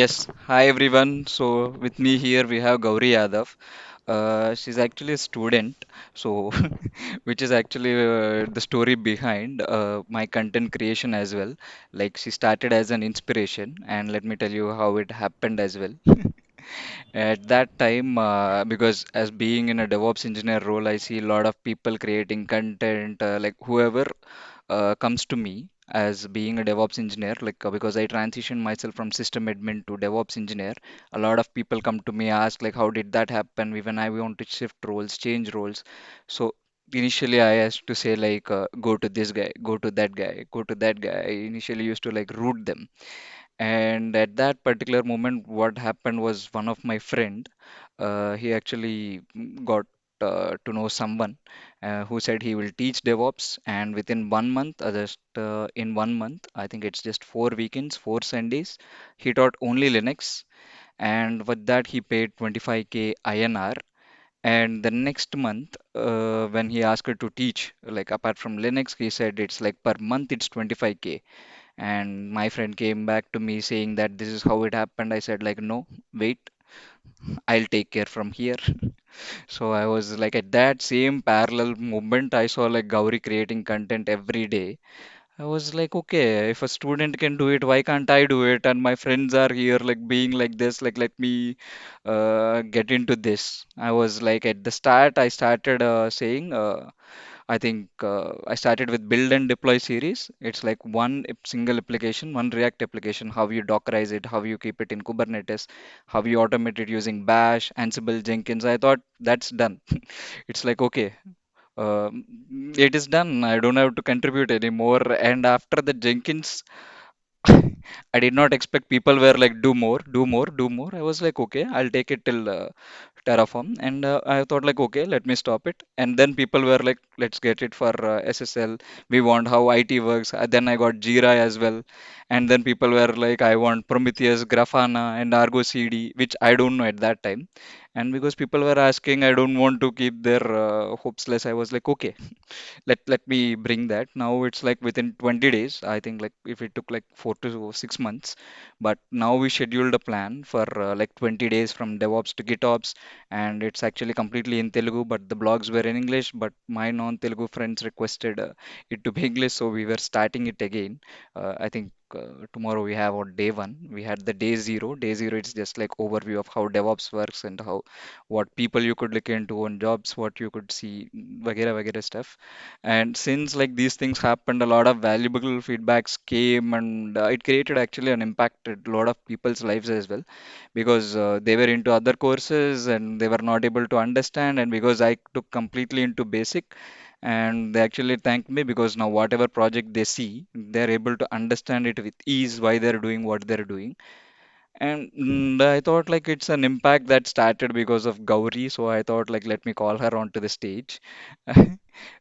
Yes, hi everyone. So with me here we have Gauri Yadav. She's actually a student, so which is actually the story behind my content creation as well. Like she started as an inspiration, and let me tell you how it happened as well. At that time, because as being in a DevOps engineer role, I see a lot of people creating content, like whoever comes to me as being a DevOps engineer, like because I transitioned myself from system admin to DevOps engineer, a lot of people come to me ask like, how did that happen? Even I want to shift roles, change roles. So initially I used to say like, go to this guy, go to that guy, go to that guy. I initially used to like root them. And at that particular moment, what happened was one of my friend, he actually got to know someone who said he will teach DevOps, and within 1 month, just in 1 month, I think it's just 4 weekends, 4 Sundays, he taught only Linux, and with that he paid 25K INR. And the next month, when he asked her to teach, like apart from Linux, he said it's like per month it's 25K. And my friend came back to me saying that this is how it happened. I said like, no, wait, I'll take care from here. So I was like at that same parallel moment, I saw like Gauri creating content every day. I was like, okay, if a student can do it, why can't I do it? And my friends are here, like being like this, like let me get into this. I was like, at the start, I started saying, I think I started with build and deploy series. It's like one single application, one React application, how you Dockerize it, how you keep it in Kubernetes, how you automate it using Bash, Ansible, Jenkins. I thought that's done. It's like, okay, um, it is done. I don't have to contribute anymore. And after the Jenkins, I did not expect people were like, do more, do more, do more. I was like, okay, I'll take it till Terraform. And I thought like, okay, let me stop it. And then people were like, let's get it for SSL. We want how IT works. Then I got Jira as well. And then people were like, I want Prometheus, Grafana, and Argo CD, which I don't know at that time. And because people were asking, I don't want to keep their hopes less. I was like, okay, let me bring that. Now it's like within 20 days. I think like if it took like 4 to 6 months, but now we scheduled a plan for like 20 days from DevOps to GitOps, and it's actually completely in Telugu, but the blogs were in English. But my non-Telugu friends requested it to be English, so we were starting it again. I think tomorrow we have on day one. We had the day zero. Day zero, it's just like overview of how DevOps works and how what people you could look into on jobs, what you could see, vagera vagera stuff. And since like these things happened, a lot of valuable feedbacks came, and it created actually an impact a lot of people's lives as well, because they were into other courses and they were not able to understand, and because I took completely into basic, and they actually thanked me because now whatever project they see, they're able to understand it with ease why they're doing what they're doing. And I thought like it's an impact that started because of Gauri, so I thought like let me call her onto the stage.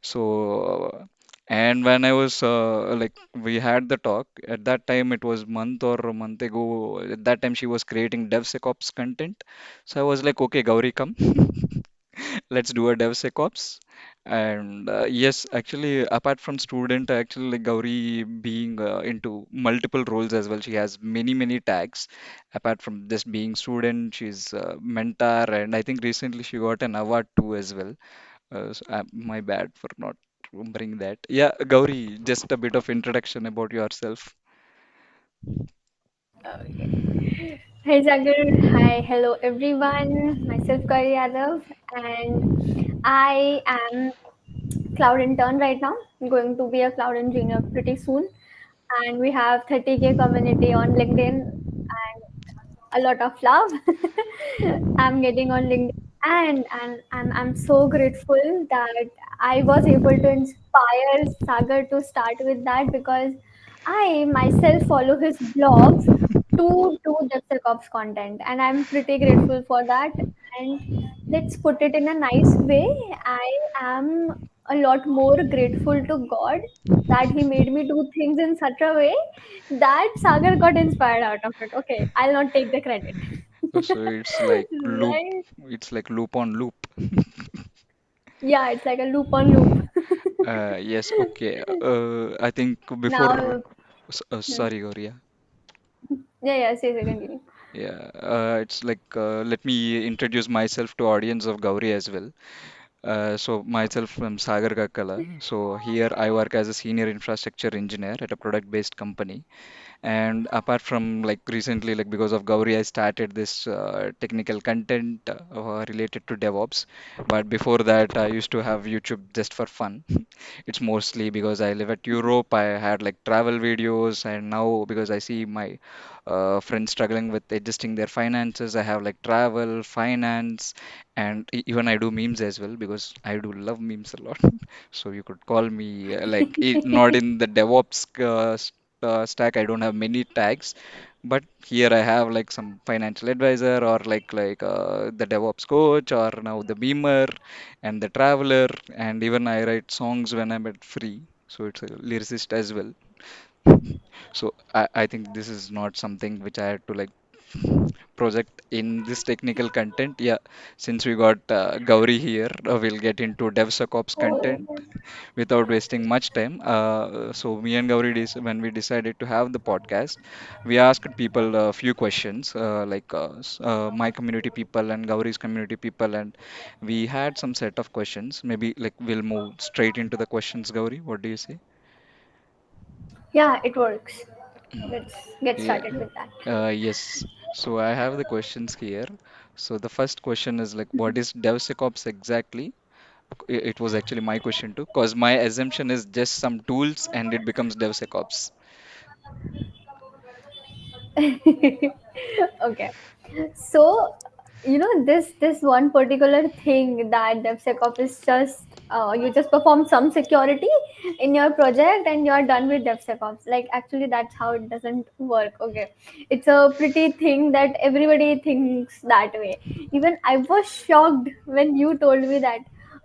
So, and when I was like we had the talk at that time, it was month or a month ago. At that time, she was creating DevSecOps content. So I was like, okay, Gauri, come. Let's do a DevSecOps. And yes, actually, apart from student, actually, like Gauri being into multiple roles as well. She has many, many tags. Apart from this being student, she's mentor, and I think recently she got an award too as well. My bad for not remembering that. Yeah, Gauri, just a bit of introduction about yourself. Okay. Hi Sagar. Hi, hello everyone. Myself Gauri Yadav, and I am cloud intern right now. I'm going to be a cloud engineer pretty soon, and we have 30K community on LinkedIn and a lot of love. I'm getting on LinkedIn, and I'm so grateful that I was able to inspire Sagar to start with that because I myself follow his blogs to do DevSecOps content, and I'm pretty grateful for that. And let's put it in a nice way. I am a lot more grateful to God that He made me do things in such a way that Sagar got inspired out of it. Okay, I'll not take the credit. So it's like loop. Right? It's like loop on loop. Yeah, it's like a loop on loop. Yes, okay. I think before. Now, hmm. Sorry, Gauri. Yeah, yeah, say, continue. Yeah, it's like let me introduce myself to audience of Gauri as well. So myself, I'm Sagar Kakkala. So here I work as a senior infrastructure engineer at a product-based company. And apart from like recently, like because of Gauri, I started this technical content related to DevOps. But before that, I used to have YouTube just for fun. It's mostly because I live at Europe. I had like travel videos, and now because I see my friends struggling with adjusting their finances, I have like travel, finance, and even I do memes as well because I do love memes a lot. So you could call me not in the DevOps stack. I don't have many tags, but here I have like some financial advisor or the DevOps coach or now the beamer and the traveler, and even I write songs when I'm at free. So it's a lyricist as well. So I think this is not something which I had to like project in this technical content. Yeah, since we got Gauri here, we'll get into DevSecOps content Oh, without wasting much time. So me and Gauri, when we decided to have the podcast, we asked people a few questions, my community people and Gauri's community people, and we had some set of questions. Maybe like we'll move straight into the questions, Gauri. What do you say? yeah, it works. Let's get Yeah. started with that. Yes. So I have the questions here. So the first question is like, what is DevSecOps exactly? It was actually my question too, because my assumption is just some tools and it becomes DevSecOps. Okay. So, this one particular thing that DevSecOps is just you just perform some security in your project and you're done with DevSecOps. Like actually, that's how it doesn't work. Okay, it's a pretty thing that everybody thinks that way. Even I was shocked when you told me that.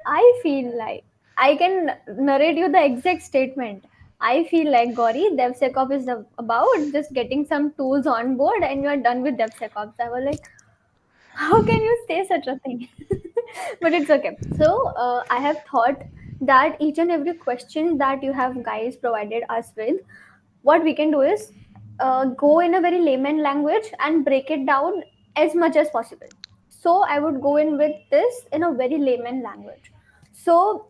I feel like I can narrate you the exact statement. I feel like Gauri, DevSecOps is about just getting some tools on board and you're done with DevSecOps. I was like, how can you say such a thing? But it's okay. So I have thought that each and every question that you have guys provided us with, what we can do is go in a very layman language and break it down as much as possible. So I would go in with this in a very layman language. So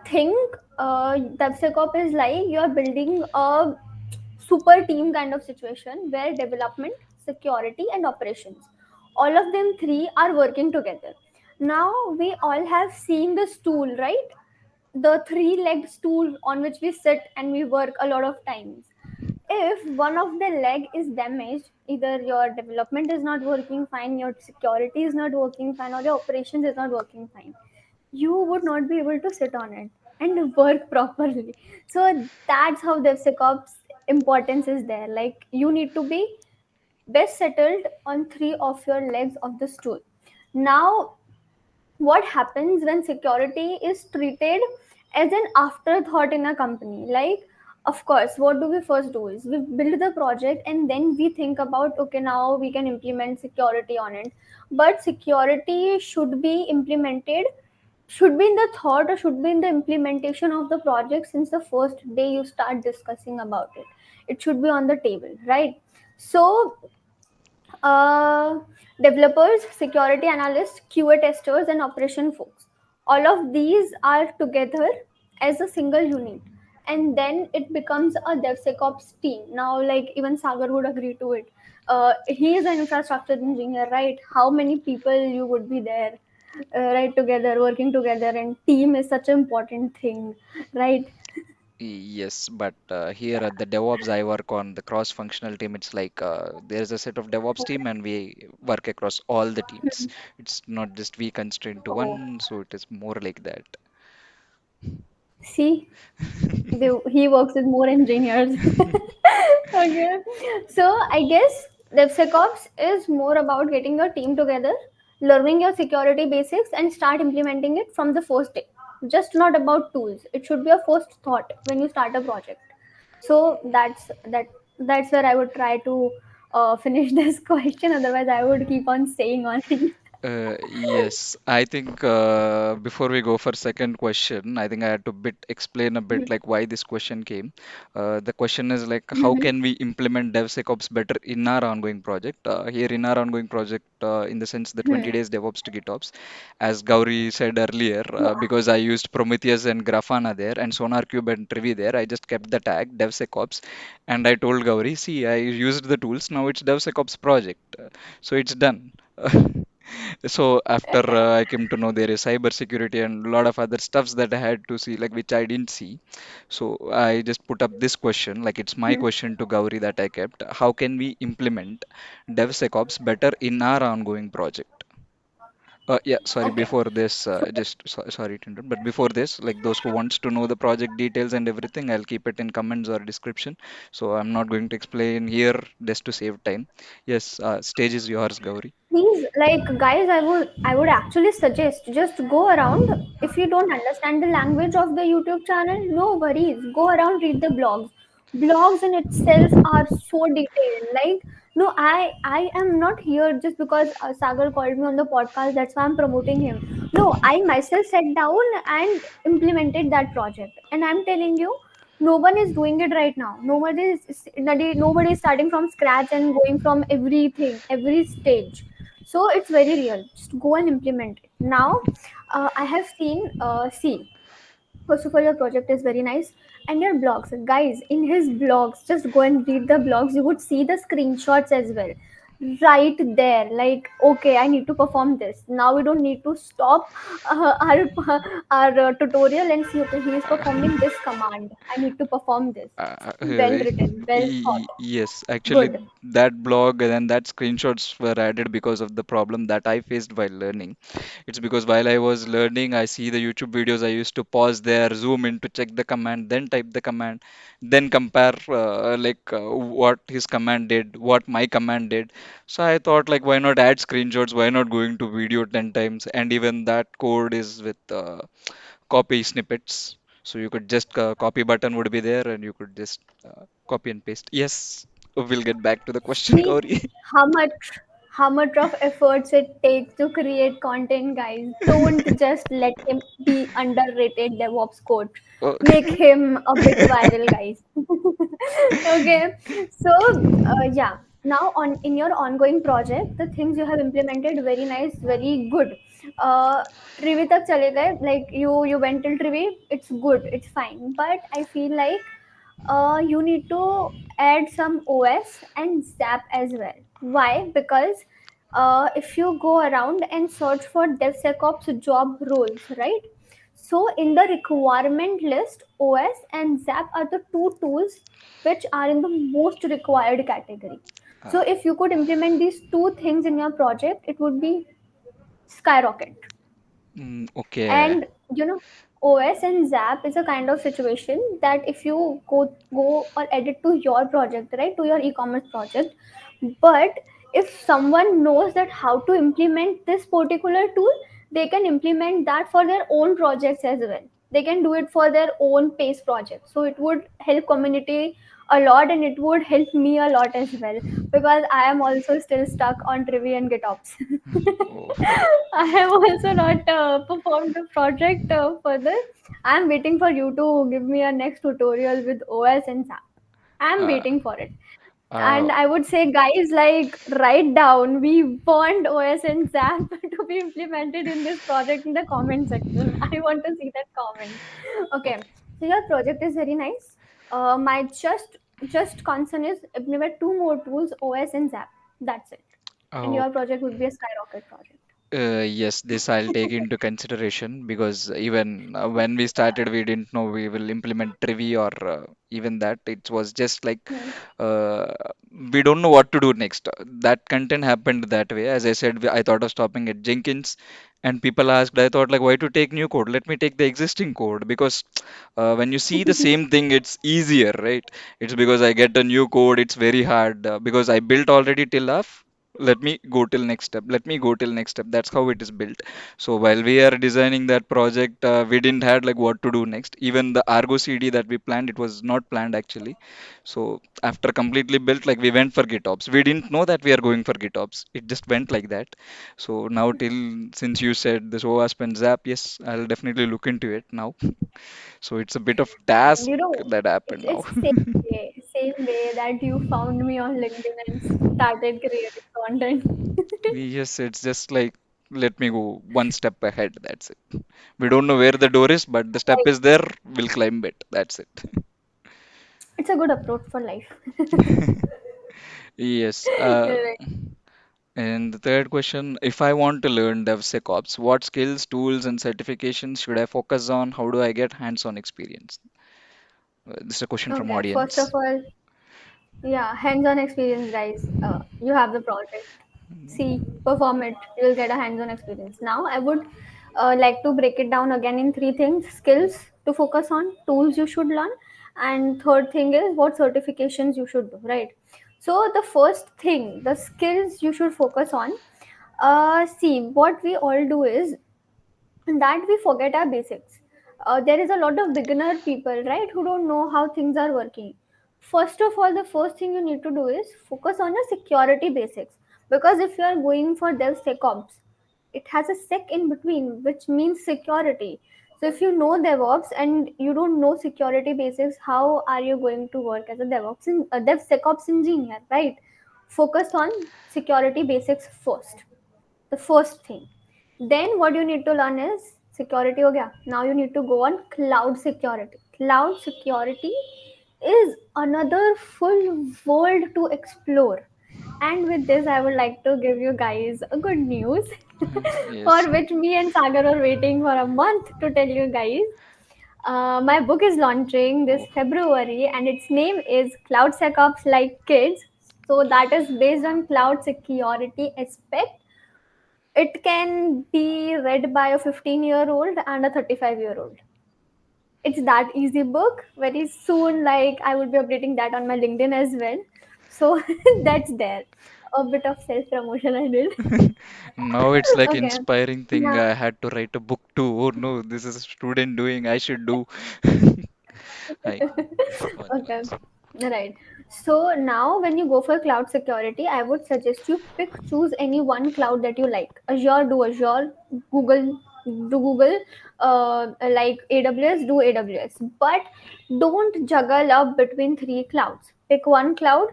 think DevSecOps is like you're building a super team kind of situation where development, security, and operations, all of them three are working together. Now we all have seen the stool, right? The three-legged stool on which we sit and we work a lot of times. If one of the leg is damaged, either your development is not working fine, your security is not working fine, or your operations is not working fine, you would not be able to sit on it and work properly. So that's how DevSecOps importance is there. Like you need to be best settled on three of your legs of the stool. Now, what happens when security is treated as an afterthought in a company? Like, of course, what do we first do is we build the project and then we think about okay, now we can implement security on it. But security should be implemented, should be in the thought or should be in the implementation of the project since the first day you start discussing about it. It should be on the table, right? So uh, developers, security analysts, QA testers, and operation folks. All of these are together as a single unit, and then it becomes a DevSecOps team. Now, like even Sagar would agree to it. He is an infrastructure engineer, right? How many people you would be there, right? Together, working together, and team is such an important thing, right? Yes, but here at the DevOps, I work on the cross-functional team. It's like there's a set of DevOps team, and we work across all the teams. It's not just we constrained to Oh, one, so it is more like that. see, he works with more engineers. Okay. So I guess DevSecOps is more about getting your team together, learning your security basics, and start implementing it from the first day. Just not about tools. It should be a first thought when you start a project. So that's where I would try to finish this question. Otherwise, I would keep on staying on it. Yes, I think before we go for second question, I think I had to bit explain a bit like why this question came. The question is like how Mhm. can we implement DevSecOps better in our ongoing project? Here in our ongoing project, in the sense the 20 Hmm. days DevOps to GitOps, as Gauri said earlier, Yeah. because I used Prometheus and Grafana there and SonarCube and Trivi there, I just kept the tag DevSecOps, and I told Gauri, see, I used the tools, now it's DevSecOps project, so it's done. So after Okay. I came to know there is cybersecurity and a lot of other stuffs that I had to see, like which I didn't see. So I just put up this question, like it's my Hmm. question to Gauri that I kept. How can we implement DevSecOps better in our ongoing project? Yeah, sorry, Okay. before this, So sorry to interrupt, but before this, like those who wants to know the project details and everything, I'll keep it in comments or description. So I'm not going to explain here just to save time. Yes, stage is yours, Gauri. please, like guys, I would actually suggest just go around. If you don't understand the language of the YouTube channel, no worries. Go around, read the blogs. Blogs in itself are so detailed. Like, no, I am not here just because Sagar called me on the podcast. That's why I'm promoting him. No, I myself sat down and implemented that project, and I'm telling you, no one is doing it right now. Nobody is starting from scratch and going from everything, every stage. So it's very real. Just go and implement it. Now, I have seen, see, first of all, your project is very nice. And your blogs, guys, in his blogs, just go and read the blogs. You would see the screenshots as well. Right there, like, okay, I need to perform this. Now we don't need to stop our tutorial and see, okay, he is performing this command. I need to perform this. Uh, It's well uh, written, well thought. yes, actually, Good. that blog and that screenshots were added because of the problem that I faced while learning. It's because while I was learning, I see the YouTube videos. I used to pause there, zoom in to check the command, then type the command, then compare what his command did, what my command did. So I thought like, why not add screenshots? Why not going to video 10 times? And even that code is with copy snippets. So you could just copy button would be there and you could just copy and paste. Yes, we'll get back to the question, See Gauri. how much of efforts it takes to create content, guys. Don't just let him be underrated DevOps coach. Oh. Make him a bit viral, guys. Okay. So yeah. Now on in your ongoing project, the things you have implemented, very nice, very good. Uh, Trivi tak chale gaye, like you went till Trivi, it's good, it's fine. But I feel like you need to add some OS and ZAP as well. Why? Because if you go around and search for DevSecOps job roles, right? So in the requirement list, OS and ZAP are the two tools which are in the most required category. So Uh, if you could implement these two things in your project, it would be skyrocket. okay. And you know, OS and ZAP is a kind of situation that if you go or edit to your project, right, to your e-commerce project, but if someone knows that how to implement this particular tool, they can implement that for their own projects as well. They can do it for their own pace project, so it would help community a lot, and it would help me a lot as well, because I am also still stuck on Trivi and GitOps. Oh, I have also not performed the project further. I'm waiting for you to give me a next tutorial with OS and SAP. I'm uh, waiting for it. uh, And I would say, guys, like, write down. We want OS and SAP to be implemented in this project in the comment section. I want to see that comment. Okay. okay. So your project is very nice. My just concern is implement two more tools, OS and ZAP. That's it. And Oh, your project would be a skyrocket project. yes, this I'll take into consideration because even when we started, we didn't know we will implement Trivi or even that. It was just like Hmm. uh, we don't know what to do next. That content happened that way. As I said, I thought of stopping at Jenkins, and people asked, I thought like, why to take new code? Let me take the existing code because when you see the same thing, it's easier, right? It's because I get a new code, it's very hard because I built already till off. let me go till next step, let me go till next step. That's how it is built. So while we are designing that project, we didn't had like what to do next. Even the Argo CD that we planned, it was not planned actually. So after completely built, like we went for GitOps. We didn't know that we are going for GitOps. It just went like that. So now till, since you said this OWASP and ZAP, yes, I'll definitely look into it now. So it's a bit of task You know, that happened now. it's same way that you found me on LinkedIn and started creating content. Yes, it's just like let me go one step ahead. That's it. We don't know where the door is, but the step Like, is there. We'll climb it. That's it. it's a good approach for life. Yes. Right. And the third question, if I want to learn DevSecOps, what skills, tools, and certifications should I focus on? How do I get hands-on experience? This is a question from Okay, first of audience. all, yeah, hands-on experience, guys. You have the project. See, perform it. You'll get a hands-on experience. Now, I would like to break it down again in three things: skills to focus on, tools you should learn, and third thing is what certifications you should do. Right. So the first thing, the skills you should focus on. See, what we all do is that we forget our basics. There is a lot of beginner people, right, who don't know how things are working. First of all, the first thing you need to do is focus on your security basics, because if you are going for DevSecOps, it has a sec in between, which means security. So if you know DevOps and you don't know security basics, how are you going to work as a DevSecOps engineer, right? Focus on security basics first, the first thing. Then what you need to learn is security ho gaya. Now you need to go on cloud security. Cloud security is another full world to explore. And with this, I would like to give you guys a good news for Yes. which me and Sagar are waiting for a month to tell you guys. My book is launching this Oh, February and its name is CloudSecOps Like Kids. So that is based on cloud security aspect. It can be read by a 15-year-old and a 35-year-old. It's that easy book. Very soon, like I would be updating that on my LinkedIn as well. So that's there. A bit of self promotion I did. now it's like Okay. inspiring thing. Now, I had to write a book too. Oh no, this is a student doing. I should do. I. okay. Right. So now when you go for cloud security, I would suggest you choose any one cloud that you like. Azure, do Azure. Google, do Google. Like AWS, do AWS. But don't juggle up between three clouds. Pick one cloud,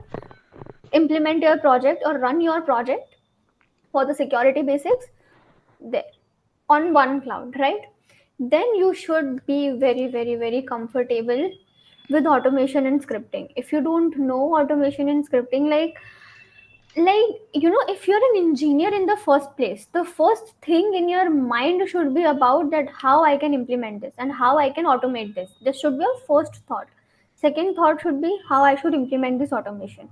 implement your project or run your project for the security basics there on one cloud, right? Then you should be very, very, very comfortable with automation and scripting. If you don't know automation and scripting, if you're an engineer in the first place, the first thing in your mind should be about that how I can implement this and how I can automate this. This should be your first thought. Second thought should be how I should implement this automation.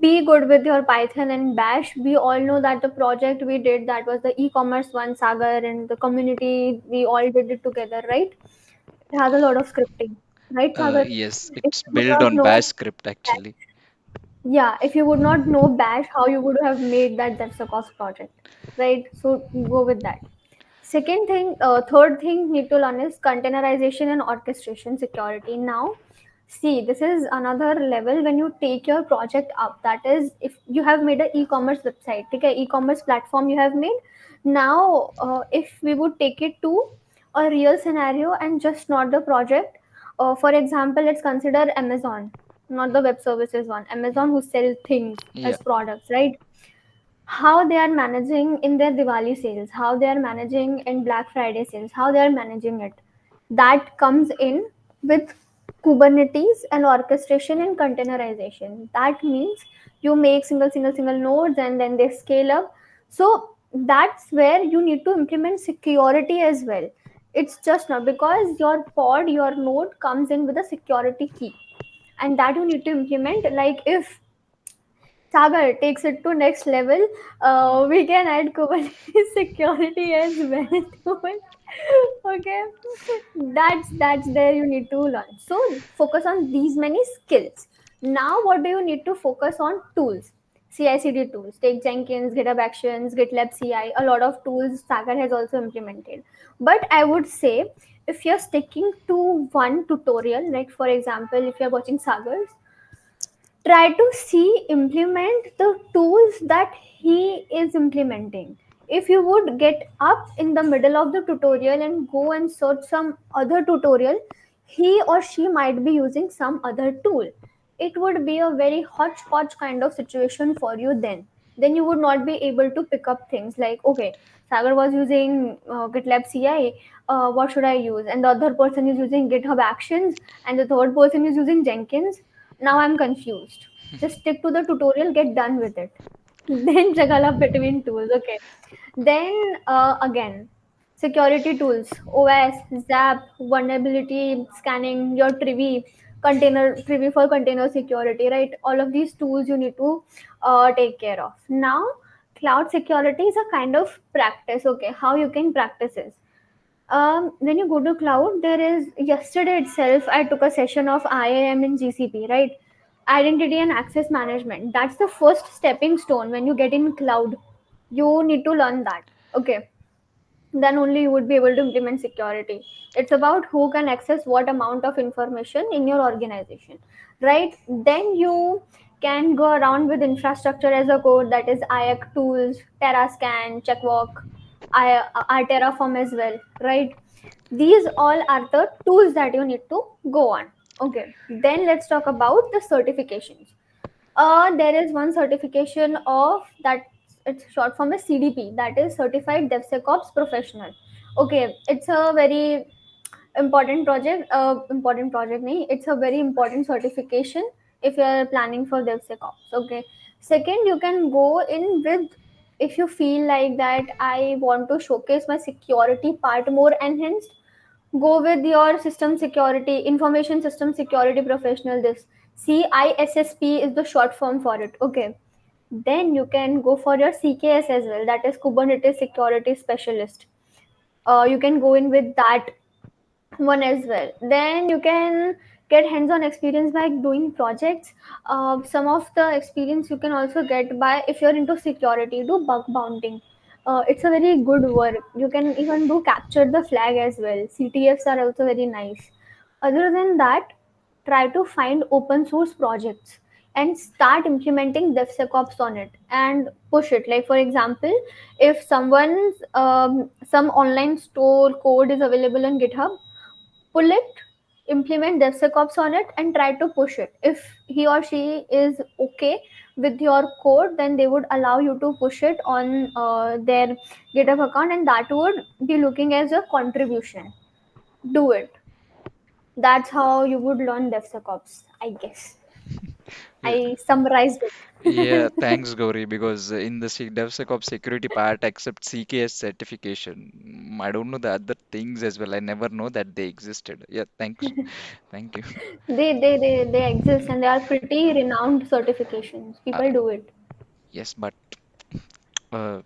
Be good with your Python and Bash. We all know that the project we did, that was the e-commerce one, Sagar, and the community, we all did it together, right? It has a lot of scripting, right, Sagar? Yes, If it's you would built not on know Bash script actually. Yeah, if you would not know Bash, how you would have made that DevSecOps project, right? So go with that. Third thing need to learn is containerization and orchestration security. Now, see, this is another level when you take your project up. That is, if you have made an e-commerce website, take an e-commerce platform you have made. Now, if we would take it to a real scenario and just not the project. For example, let's consider Amazon, not the web services one. Amazon who sell things Yeah. as products, right? How they are managing in their Diwali sales, how they are managing in Black Friday sales, how they are managing it. That comes in with Kubernetes and orchestration and containerization. That means you make single nodes and then they scale up. So that's where you need to implement security as well. It's just not because your pod, your node comes in with a security key, and that you need to implement. Like if Sagar takes it to next level, we can add Kubernetes security as well to it. Okay, that's there you need to learn. So focus on these many skills. Now, what do you need to focus on? Tools. CI/CD tools. Take Jenkins, GitHub Actions, GitLab CI. A lot of tools Sagar has also implemented. But I would say if you're sticking to one tutorial, like for example, if you're watching Sagar's, try to see implement the tools that he is implementing. If you would get up in the middle of the tutorial and go and search some other tutorial, he or she might be using some other tool. It would be a very hodgepodge kind of situation for you. Then you would not be able to pick up things like, okay, Sagar was using GitLab CI, what should I use, and the other person is using GitHub Actions, and the third person is using Jenkins. Now I'm confused. Just stick to the tutorial, get done with it. Then juggle up between tools. Okay. Then again, security tools, OS, ZAP, vulnerability scanning, your Privy for container security, right? All of these tools you need to take care of. Now, cloud security is a kind of practice. Okay, how you can practice is, when you go to cloud, there is, yesterday itself I took a session of IAM in GCP, right? Identity and access management. That's the first stepping stone when you get in cloud. You need to learn that. Okay, then only you would be able to implement security. It's about who can access what amount of information in your organization, right? Then you can go around with infrastructure as a code, that is IAC tools, Terrascan, Checkwork, Terraform as well, right? These all are the tools that you need to go on. Okay, then let's talk about the certifications. There is one certification of that, it's short from a CDP, that is Certified DevSecOps Professional. Okay, it's a very important project nahi, it's a very important certification if you are planning for DevSecOps. Okay, second, you can go in with, if you feel like that I want to showcase my security part more enhanced, go with your system security, information system security professional. This CISSP is the short form for it. Okay, then you can go for your CKS as well, that is Kubernetes Security Specialist. You can go in with that one as well. Then you can get hands-on experience by doing projects. Some of the experience you can also get by, if you're into security, do bug bounting. It's a very good work. You can even do capture the flag as well. CTFs are also very nice. Other than that, try to find open source projects and start implementing DevSecOps on it and push it. Like for example, if some online store code is available on GitHub, pull it, implement DevSecOps on it, and try to push it. If he or she is okay with your code, then they would allow you to push it on their GitHub account, and that would be looking as a contribution. Do it. That's how you would learn DevSecOps, I guess. Yeah, I summarized yeah, it. thanks, Gauri, because in the DevSecOps security part, except CKS certification, I don't know the other things as well. I never know that they existed. Yeah, thanks. Thank you. They exist and they are pretty renowned certifications. Uh, People do it. yes, but uh,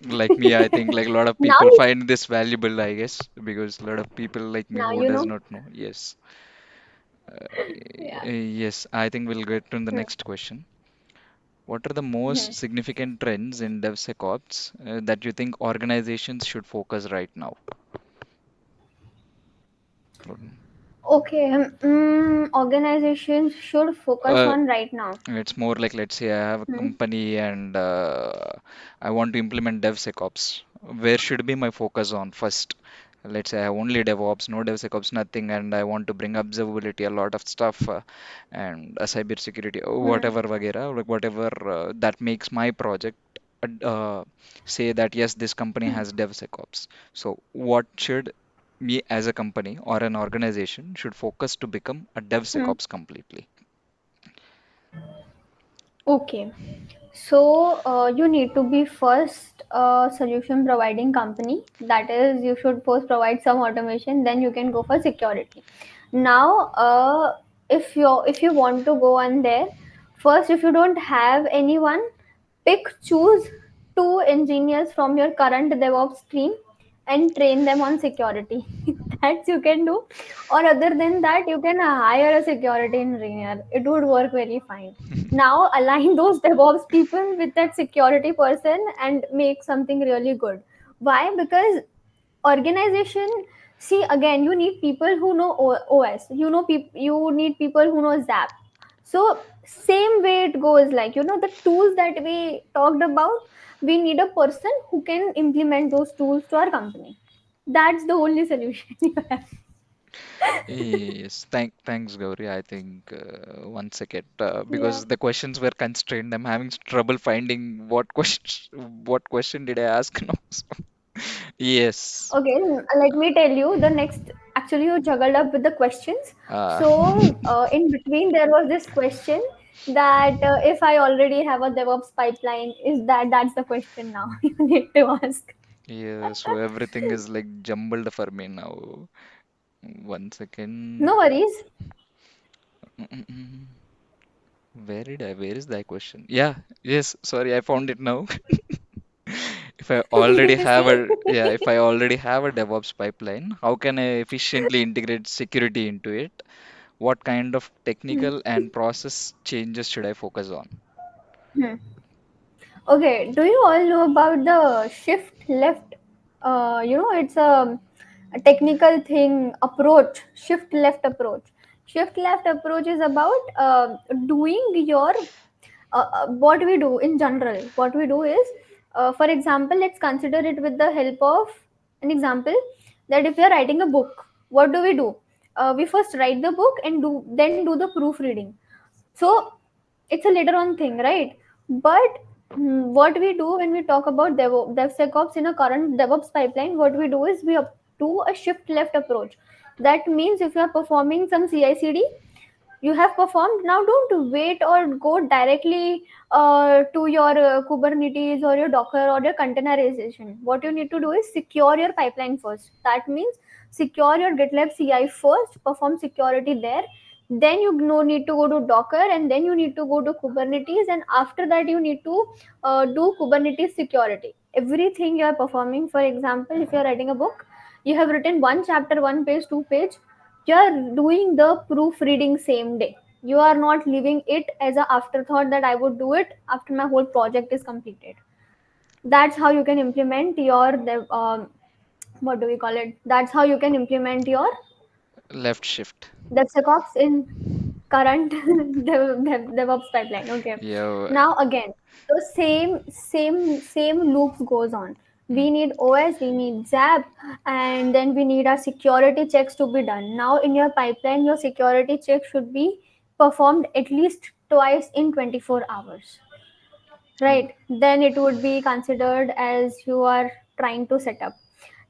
like me, I think like a lot of Now people you find this valuable, I guess, because a lot of people like me now who you does know. not know. Yes. Yeah. Yes, I think we'll get to the Hmm. next question. What are the most Hmm. significant trends in DevSecOps that you think organizations should focus right now? Okay, organizations should focus Uh, on right now. it's more like, let's say I have a Hmm. company and I want to implement DevSecOps. Where should be my focus on first? Let's say I have only DevOps, no DevSecOps, nothing, and I want to bring observability, a lot of stuff, and cybersecurity, Hmm. whatever, वगैरह, like whatever that makes my project say that yes, this company Hmm. has DevSecOps. So, what should me as a company or an organization should focus to become a Hmm. DevSecOps completely? Okay. So you need to be first a solution providing company. That is, you should first provide some automation, then you can go for security. Now, if you want to go on there, first, if you don't have anyone, choose two engineers from your current DevOps team and train them on security. That you can do. Or other than that, you can hire a security engineer. It would work very fine. Now align those DevOps people with that security person and make something really good. Why? Because organization, see, again, you need people who know OS, you need people who know Zap. So same way it goes, like, the tools that we talked about, we need a person who can implement those tools to our company. That's the only solution you have. Yes, thanks, Gauri. I think one second, Yeah. because the questions were constrained. I'm having trouble finding what question did I ask now? Yes. Okay, let me tell you the next. Actually, you juggled up with the questions. Uh, So, in between, there was this question that if I already have a DevOps pipeline, that's the question now you need to ask. yeah, so everything is like jumbled for me now. One second. No worries. Mm-mm-mm. Where is that question? Yeah, yes, sorry, I found it now. If I already have a DevOps pipeline, how can I efficiently integrate security into it? What kind of technical and process changes should I focus on? Hmm. Okay, do you all know about the shift left? It's a technical thing approach, shift left approach. Shift left approach is about doing your what we do in general. What we do is, for example, let's consider it with the help of an example, that if we are writing a book, what do? We first write the book and then do the proofreading. So it's a later on thing, right? But what we do when we talk about DevSecOps in a current DevOps pipeline, what we do is we do a shift left approach. That means if you are performing some CI/CD, you have performed, now don't wait or go directly to your Kubernetes or your Docker or your containerization. What you need to do is secure your pipeline first. That means secure your GitLab CI first, perform security there, then you no need to go to Docker, and then you need to go to Kubernetes, and after that you need to do Kubernetes security. Everything you are performing, for example, if you are writing a book, you have written one chapter, one page, two page, you are doing the proofreading same day. You are not leaving it as a afterthought that I would do it after my whole project is completed. That's how you can implement your what do we call it, that's how you can implement your Left shift. DevSecOps in current DevOps pipeline. Okay. Yeah. Now again, the same loops goes on. Mm. We need OS, we need ZAP, and then we need our security checks to be done. Now in your pipeline, your security check should be performed at least twice in 24 hours. Oh. Right? Then it would be considered as you are trying to set up.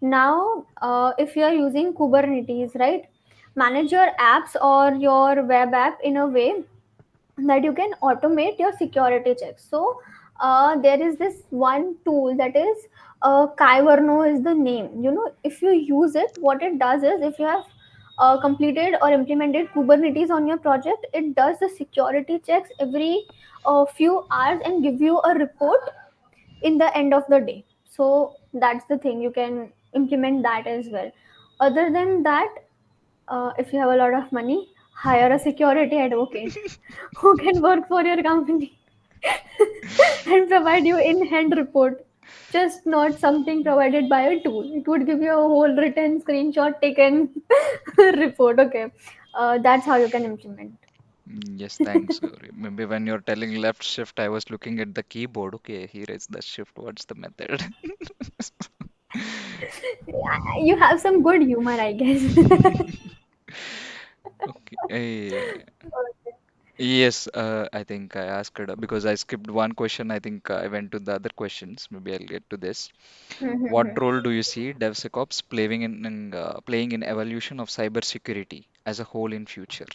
Now, if you are using Kubernetes, right? Manage your apps or your web app in a way that you can automate your security checks. So there is this one tool that is Kyverno is the name. If you use it, what it does is, if you have completed or implemented Kubernetes on your project, it does the security checks every few hours and give you a report in the end of the day. So that's the thing, you can implement that as well. Other than that, if you have a lot of money, hire a security advocate who can work for your company and provide you in hand report, just not something provided by a tool. It would give you a whole written screenshot taken report. Okay, that's how you can implement. Yes, thanks, Gauri. Maybe when you're telling left shift, I was looking at the keyboard. Okay, here is the shift. What's the method? You have some good humor, I guess. Okay. Yes, I think I asked it because I skipped one question. I think I went to the other questions. Maybe I'll get to this. What role do you see DevSecOps playing in evolution of cybersecurity as a whole in future?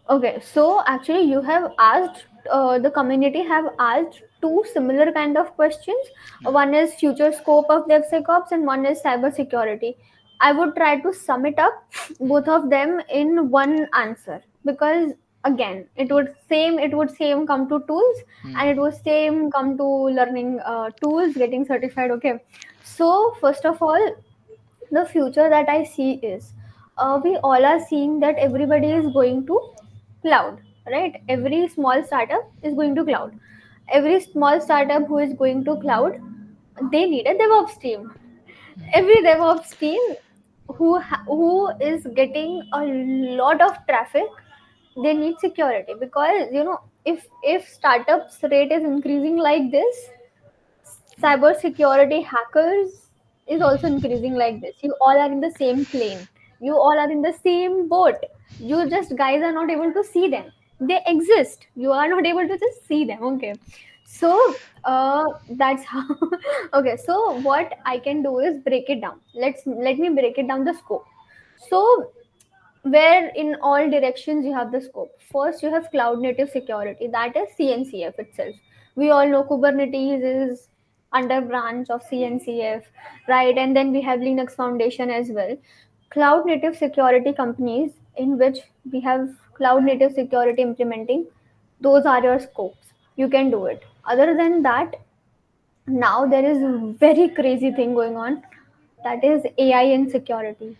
Okay, so actually you have asked, the community have asked two similar kind of questions. Yeah. One is future scope of DevSecOps and one is cybersecurity. I would try to sum it up, both of them in one answer, because again it would same come to tools, Hmm. and it would same come to learning tools, getting certified. Okay, so first of all, the future that I see is, we all are seeing that everybody is going to cloud. right? Every small startup is going to cloud. Every small startup who is going to cloud, they need a DevOps team. Every DevOps team who is getting a lot of traffic, they need security, because if startups rate is increasing like this, cybersecurity hackers is also increasing like this. You all are in the same plane. You all are in the same boat. You just guys are not able to see them. They exist. You are not able to just see them. Okay. So that's how. Okay. So what I can do is break it down. Let me break it down the scope. So where in all directions you have the scope. First, you have cloud native security, that is CNCF itself. We all know Kubernetes is under branch of CNCF, right? And then we have Linux Foundation as well. Cloud native security companies in which we have cloud native security implementing, those are your scopes. You can do it. Other than that, now there is a very crazy thing going on, that is AI and security.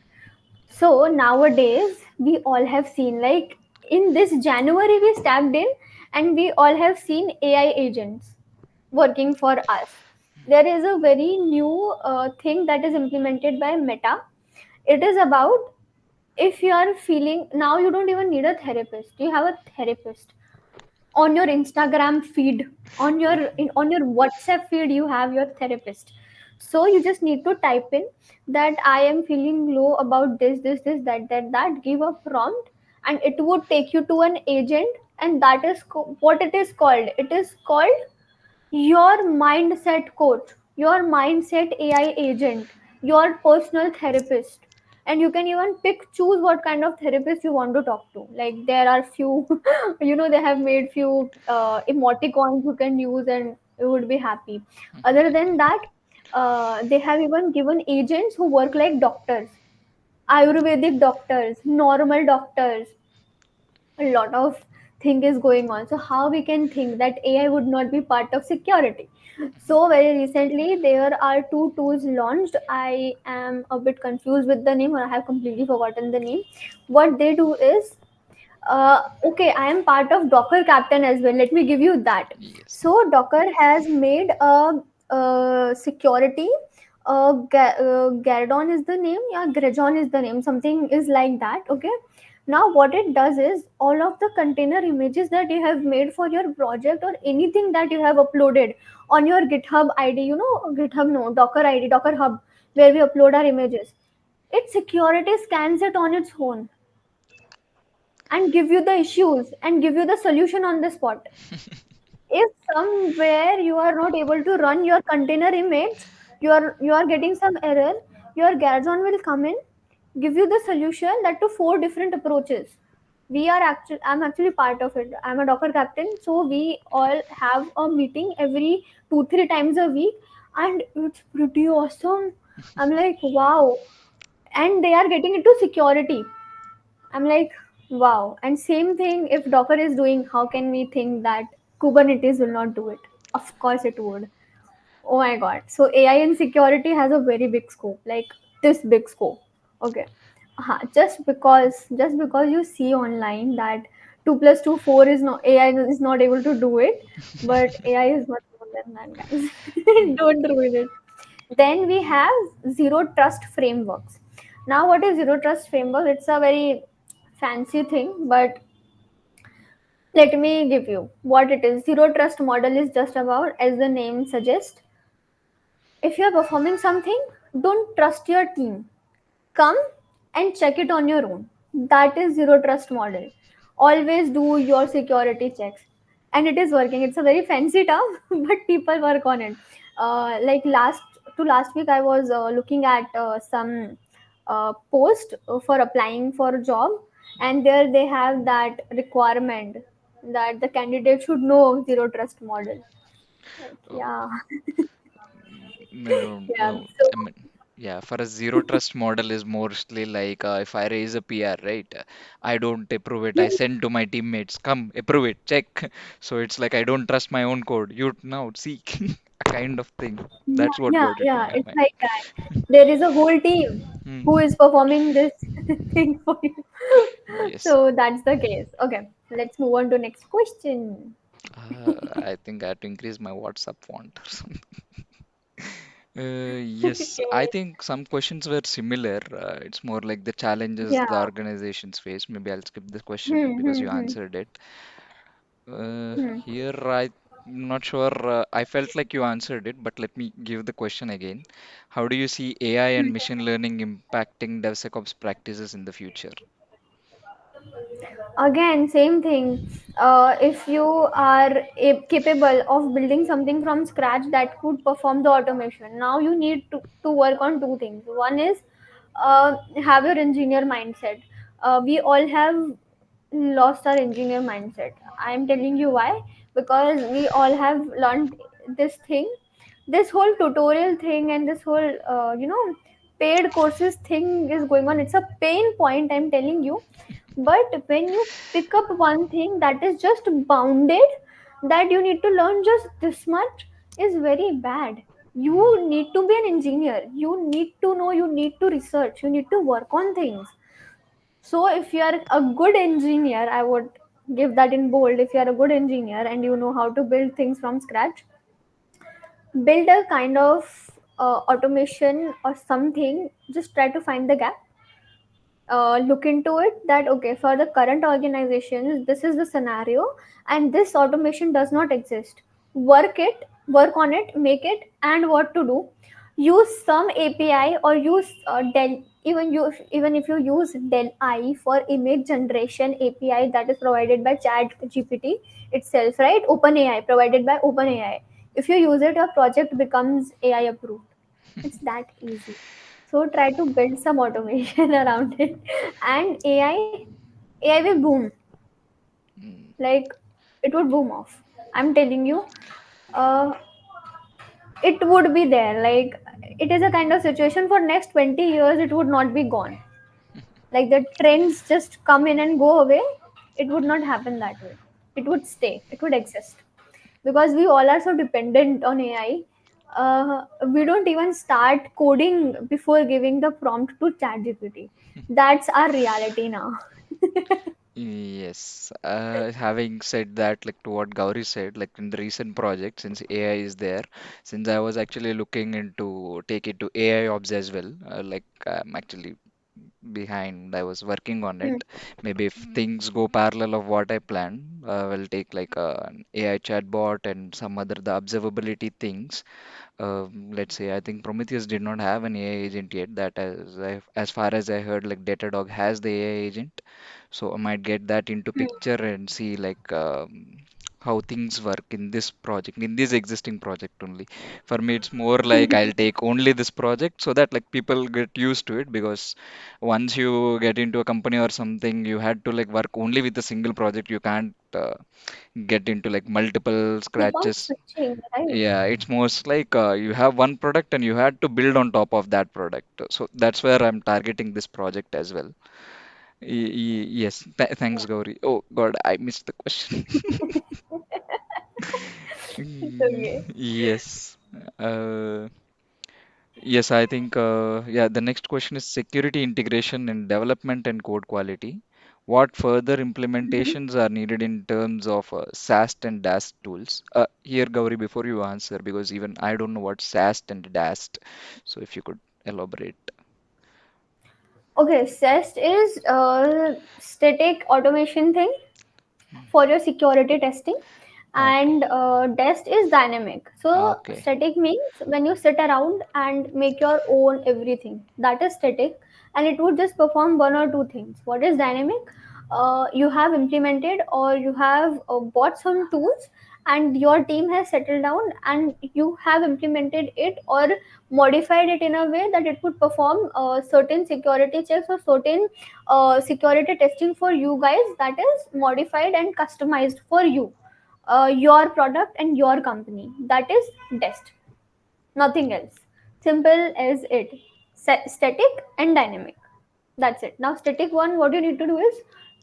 So nowadays, we all have seen, like in this January, we stepped in and we all have seen AI agents working for us. There is a very new thing that is implemented by Meta. It is about, if you are feeling, now you don't even need a therapist, you have a therapist on your Instagram feed, on your WhatsApp feed, you have your therapist. So you just need to type in that I am feeling low about this, that, give a prompt, and it would take you to an agent. And that is what it is called. It is called your mindset coach, your mindset AI agent, your personal therapist. And you can even pick choose what kind of therapist you want to talk to. Like there are few they have made few emoticons you can use and you would be happy. Other than that, they have even given agents who work like doctors, ayurvedic doctors, normal doctors. A lot of thing is going on. So how we can think that AI would not be part of security? So very recently there are two tools launched. I am a bit confused with the name, or I have completely forgotten the name. What they do is, okay, I am part of Docker Captain as well. Let me give you that. Yes. So Docker has made a security. Gardon is the name, yeah, Grejon is the name. Something is like that. Okay. Now what it does is, all of the container images that you have made for your project, or anything that you have uploaded on your GitHub ID, GitHub no, Docker ID, Docker Hub, where we upload our images. It security scans it on its own and give you the issues and give you the solution on the spot. If somewhere you are not able to run your container image, you are getting some error, your Garzon will come in, give you the solution, that to four different approaches. I'm actually part of it. I'm a Docker captain, so we all have a meeting every 2-3 times a week, and it's pretty awesome. I'm like, wow. And they are getting into security. I'm like, wow. And same thing, if Docker is doing, how can we think that Kubernetes will not do it? Of course it would. Oh my god. So AI and security has a very big scope, like this big scope. Okay. Just because you see online that 2 plus 2 4 is not, AI is not able to do it, but AI is much more than that, guys. Don't ruin it. Then we have zero trust frameworks. Now, what is zero trust framework? It's a very fancy thing, but let me give you what it is. Zero trust model is just about, as the name suggests, if you are performing something, don't trust your team. Come and check it on your own. That is zero trust model. Always do your security checks. And it is working. It's a very fancy term, but people work on it. Like last week, I was looking at some post for applying for a job, and there they have that requirement that the candidate should know zero trust model. Like, Oh, yeah. no, Yeah. no. So I mean, yeah, for a zero trust model is mostly like if I raise a PR, right? I don't approve it. I send to my teammates, come approve it, check. So it's like I don't trust my own code. You now see a kind of thing. yeah, That's what yeah, got it in yeah. my It's mind. like that. There is a whole team who Hmm. is performing this thing for you. Yes. So that's the case. Okay, let's move on to next question. I think I have to increase my WhatsApp font or something. Yes, I Okay. think some questions were similar. It's more like the challenges the Yeah. organizations face. Maybe I'll skip this question Hmm, because hmm, you hmm, answered it. hmm. Here, I'm not sure. I felt like you answered it, but let me give the question again. How do you see AI and machine learning impacting DevSecOps practices in the future? Again, same thing. If you are capable of building something from scratch that could perform the automation, now you need to work on two things. One is have your engineer mindset. We all have lost our engineer mindset. I'm telling you why. Because we all have learned this thing, this whole tutorial thing, and this whole paid courses thing is going on. It's a pain point, I'm telling you. But when you pick up one thing that is just bounded, that you need to learn just this much, is very bad. You need to be an engineer, you need to know, you need to research, you need to work on things. So if you are a good engineer, I would give that in bold. If you are a good engineer and you know how to build things from scratch, build a kind of automation or something. Just try to find the gap, look into it, that okay, for the current organizations this is the scenario and this automation does not exist. Work on it, make it. And what to do, use some API or use Dell. Even if you use Dell I for image generation API that is provided by Chat GPT itself, right? OpenAI, provided by OpenAI. If you use it, your project becomes AI approved. It's that easy. So try to build some automation around it, and AI will boom. Mm, Like, it would boom off. I'm telling you, uh, it would be there. Like, it is a kind of situation for next 20 years. It would not be gone. Like the trends just come in and go away. It would not happen that way. It would stay. It would exist because we all are so dependent on AI. We don't even start coding before giving the prompt to ChatGPT. That's our reality now. yes. Having said that, like to what Gauri said, like in the recent project, since AI is there, since I was actually looking into take it to AI ops as well, like I'm actually behind. I was working on Hmm. it. Maybe if things go parallel of what I planned, we'll take like an AI chatbot and some other the observability things. Let's say I think Prometheus did not have an AI agent yet. That as far as I heard, like Datadog has the AI agent, so I might get that into picture and see like how things work in this project, in this existing project only. For me, it's more like I'll take only this project so that like people get used to it because once you get into a company or something, you had to like work only with a single project. You can't get into like multiple Keep on scratches. switching, right? Yeah, it's most like you have one product and you had to build on top of that product. So that's where I'm targeting this project as well. Yes, thanks, Gauri. Oh God, I missed the question. It's okay. Yes. Uh, yes, I think yeah, the next question is security integration in development and code quality. What further Mhm. implementations are needed in terms of SAST and DAST tools? Here, Gauri, before you answer, because even I don't know what SAST and DAST, so if you could elaborate. Okay, SEST is static automation thing for your security testing, Okay. and DEST is dynamic. So Okay. static means when you sit around and make your own everything. That is static, and it would just perform one or two things. What is dynamic? You have implemented or you have bought some tools, and your team has settled down and you have implemented it or modified it in a way that it would perform certain security checks or certain security testing for you guys, that is modified and customized for you, your product and your company. That is DEST, nothing else. Simple as it. Static and dynamic. That's it. Now, static one, what you need to do is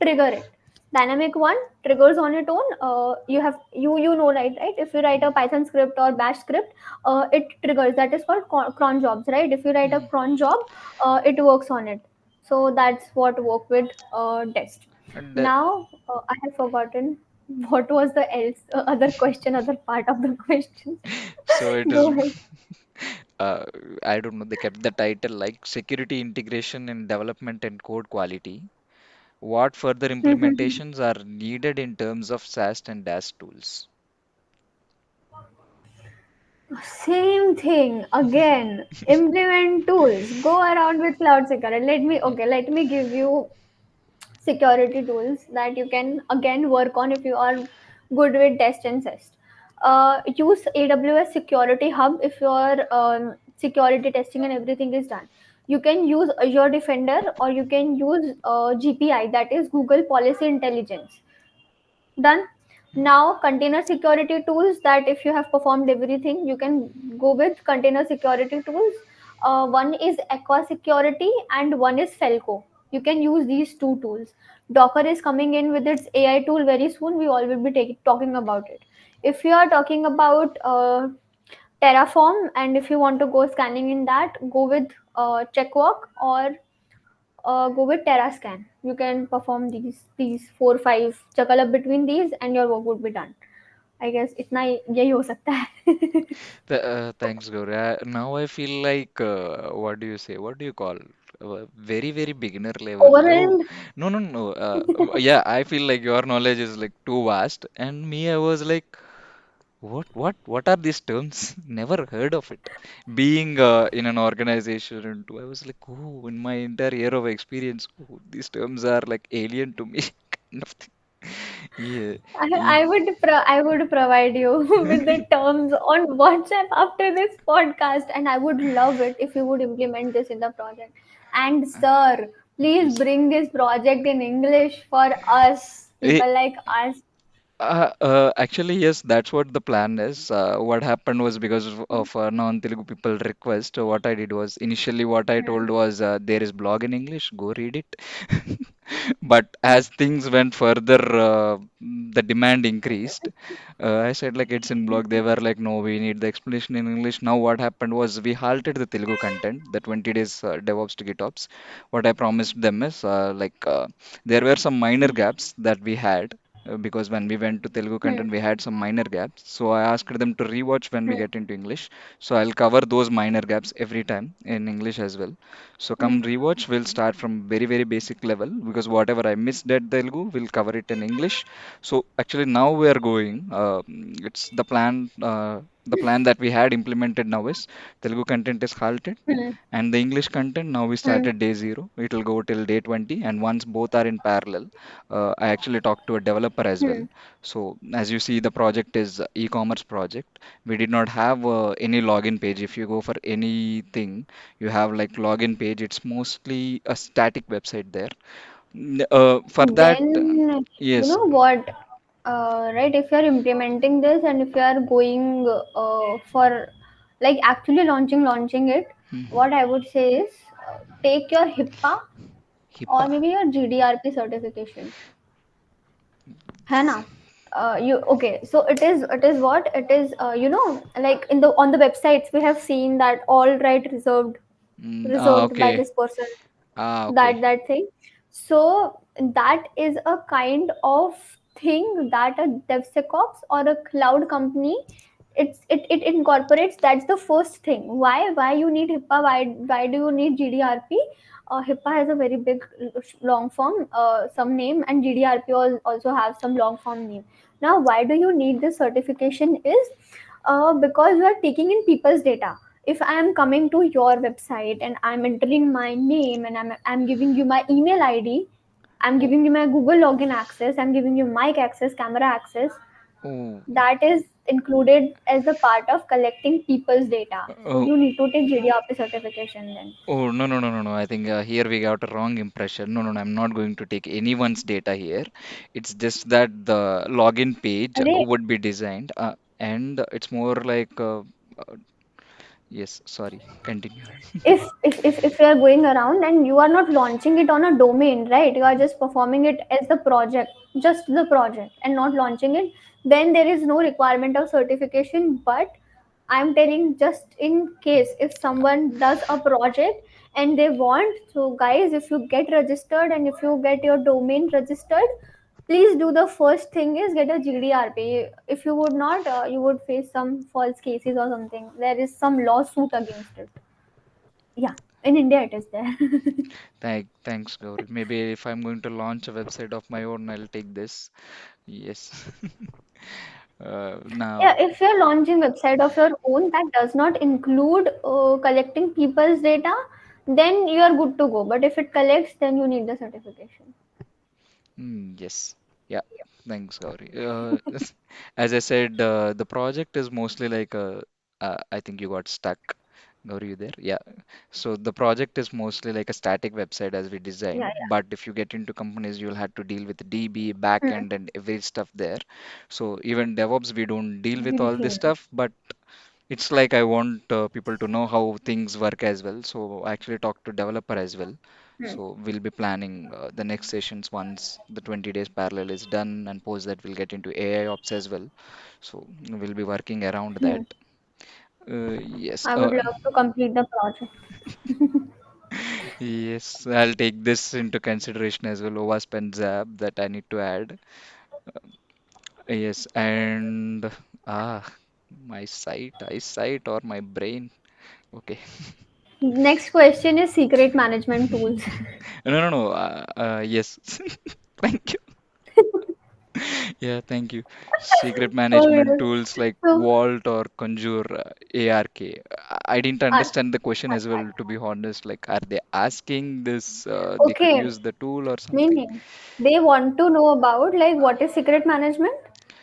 trigger it. Dynamic one triggers on its own. You know, right? If you write a Python script or Bash script, it triggers. That is called cron jobs, right? If you write a cron job, it works on it. So that's what work with test. And Now I have forgotten what was the else other question, other part of the question. so it is Go ahead. uh, I don't know, they kept the title like security integration in development and code quality. What further implementations are needed in terms of SAST and DAST tools? Same thing again. Implement tools. Go around with cloud security. Let me give you security tools that you can again work on if you are good with test and test. Use AWS Security Hub if your security testing and everything is done. You can use Azure Defender, or you can use GPI, that is Google Policy Intelligence. Done. Now container security tools, that if you have performed everything, you can go with container security tools. One is Aqua Security and one is Falco. You can use these two tools. Docker is coming in with its AI tool very soon. We all will be talking about it. If you are talking about Terraform, and if you want to go scanning in that, go with Checkwork, or go with TerraScan. You can perform these 4 5 juggle up between these, and your work would be done. I guess इतना यही हो सकता है. Thanks, Gauri. Now I feel like, what do you say? What do you call? Very, very beginner level. Oh, Overwhelmed. no, no, no. Yeah, I feel like your knowledge is like too vast. And me, I was like, what are these terms? Never heard of it. Being in an organization, and I was like, oh, in my entire year of experience, oh, these terms are like alien to me, kind of thing. Yeah. I would I would provide you with the terms on WhatsApp after this podcast, and I would love it if you would implement this in the project. And sir, please Yes. bring this project in English for us, Eh, people like us. Actually, yes, that's what the plan is. What happened was because of non-Telugu people request. What I did was initially what I told was there is blog in English, go read it. But as things went further, the demand increased. I said like it's in blog. They were like, no, we need the explanation in English. Now what happened was we halted the Telugu content, the 20 days DevOps to GitOps. What I promised them is there were some minor gaps that we had because when we went to Telugu Hmm. content, we had some minor gaps. So I asked them to rewatch when we get into English. So I'll cover those minor gaps every time in English as well. So come Hmm. rewatch, we'll start from very, very basic level because whatever I missed at Telugu, we'll cover it in English. So actually now we are going. It's the plan. The plan that we had implemented now is Telugu content is halted Hmm. and the English content now we Hmm. started day zero. It will go till day 20, and once both are in parallel, I actually talked to a developer as well. Hmm. So as you see, the project is e-commerce project. We did not have any login page. If you go for anything, you have like login page. It's mostly a static website there. For that, Then you yes. know what, right? If you are implementing this, and if you are going for like actually launching it, Mhm. what I would say is take your HIPAA or HIPAA. maybe your GDRP certification. है ना? You okay? So it is what it is. Like in the on the websites we have seen that all right reserved by Okay. this person, Okay. that thing. So that is a kind of thing that a DevSecOps or a cloud company, it incorporates. That's the first thing. Why you need HIPAA? Why do you need GDRP? HIPAA has a very big long form some name, and GDRP also have some long form name. Now why do you need this certification is because you are taking in people's data. If I am coming to your website and I'm entering my name, and I'm giving you my email ID, I'm Oh, giving you my Google login access, I'm giving you mic access, camera access, oh, that is included as a part of collecting people's data. So oh, you need to take GDRP certification then. oh, no, no, no, no, no. I think here we got a wrong impression. No, no, no, I'm not going to take anyone's data here. It's just that the login page अरे, would be designed, and it's more like, yes, sorry, continue. if you are going around and you are not launching it on a domain, right? You are just performing it as the project, just the project, and not launching it, then there is no requirement of certification. But I'm telling, just in case if someone does a project and they want. So guys, if you get registered and if you get your domain registered, please do the first thing is get a GDRP. If you would not, you would face some false cases or something. There is some lawsuit against it. Yeah, in India it is there. Thanks, Gauri. Maybe if I'm going to launch a website of my own, I'll take this. Yes. Yeah, Now, if you're launching website of your own that does not include collecting people's data, then you are good to go. But if it collects, then you need the certification. yes. Yeah. Thanks, Gauri. As I said, the project is mostly like I think you got stuck. Gauri, you there? Yeah. So the project is mostly like a static website as we Yeah, design. But if you get into companies, you'll have to deal with DB, backend, and every stuff there. So even DevOps, we don't deal with all this exactly. stuff, but it's like I want people to know how things work as well. So I actually talk to developer as well. Hmm. So we'll be planning the next sessions once the 20 days parallel is done, and post that we'll get into AI ops as well. So we'll be working around that. Hmm. Yes. I would love to complete the project. Yes, I'll take this into consideration as well. OWASP and ZAP that I need to add. Yes, and ah, my eyesight or my brain. Okay. Next question is secret management tools. No, no, no. Yes. Thank you. Yeah, thank you. Secret management Okay. tools like So, Vault or Conjur, ARK. I didn't uh, understand the question as well, to be honest. Like, are they asking this? They could okay, use the tool or something. meaning they want to know about like what is secret management,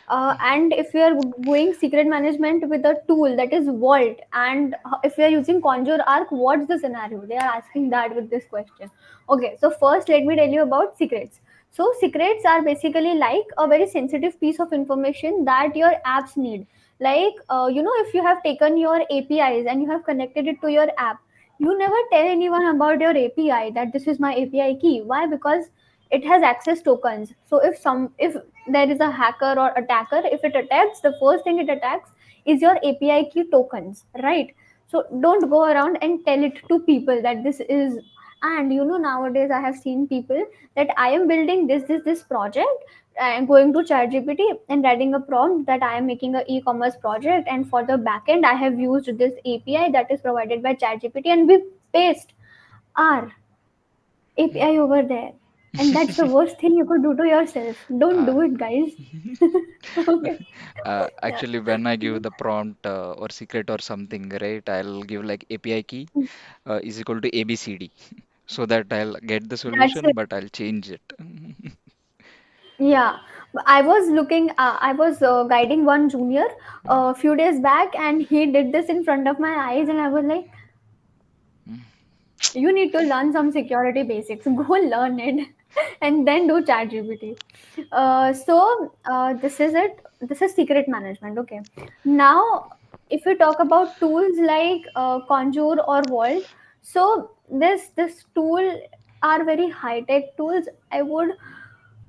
and if we are going secret management with a tool that is Vault, and if we are using Conjur Arc, what's the scenario? They are asking that with this question. Okay, so first let me tell you about secrets. So secrets are basically like a very sensitive piece of information that your apps need. Like if you have taken your APIs and you have connected it to your app, you never tell anyone about your API that this is my API key. Why? Because it has access tokens. So if there is a hacker or attacker, if it attacks, the first thing it attacks is your API key tokens, right? So don't go around and tell it to people that this is. And nowadays I have seen people that I am building this project. I am going to ChatGPT and writing a prompt that I am making a e-commerce project, and for the backend I have used this API that is provided by ChatGPT, and we paste our API over there. And that's the worst thing you could do to yourself. Don't Uh, do it, guys. Okay. Yeah. Actually, when I give the prompt or secret or something, right, I'll give like API key is equal to ABCD so that I'll get the That's solution, it. but I'll change it. Yeah. I was guiding one junior a few days back, and he did this in front of my eyes, and I was like, you need to learn some security basics. Go learn it, and then do ChatGPT. This is it. This is secret management. Okay. Now, if we talk about tools like Conjur or Vault, so this tool are very high tech tools. I would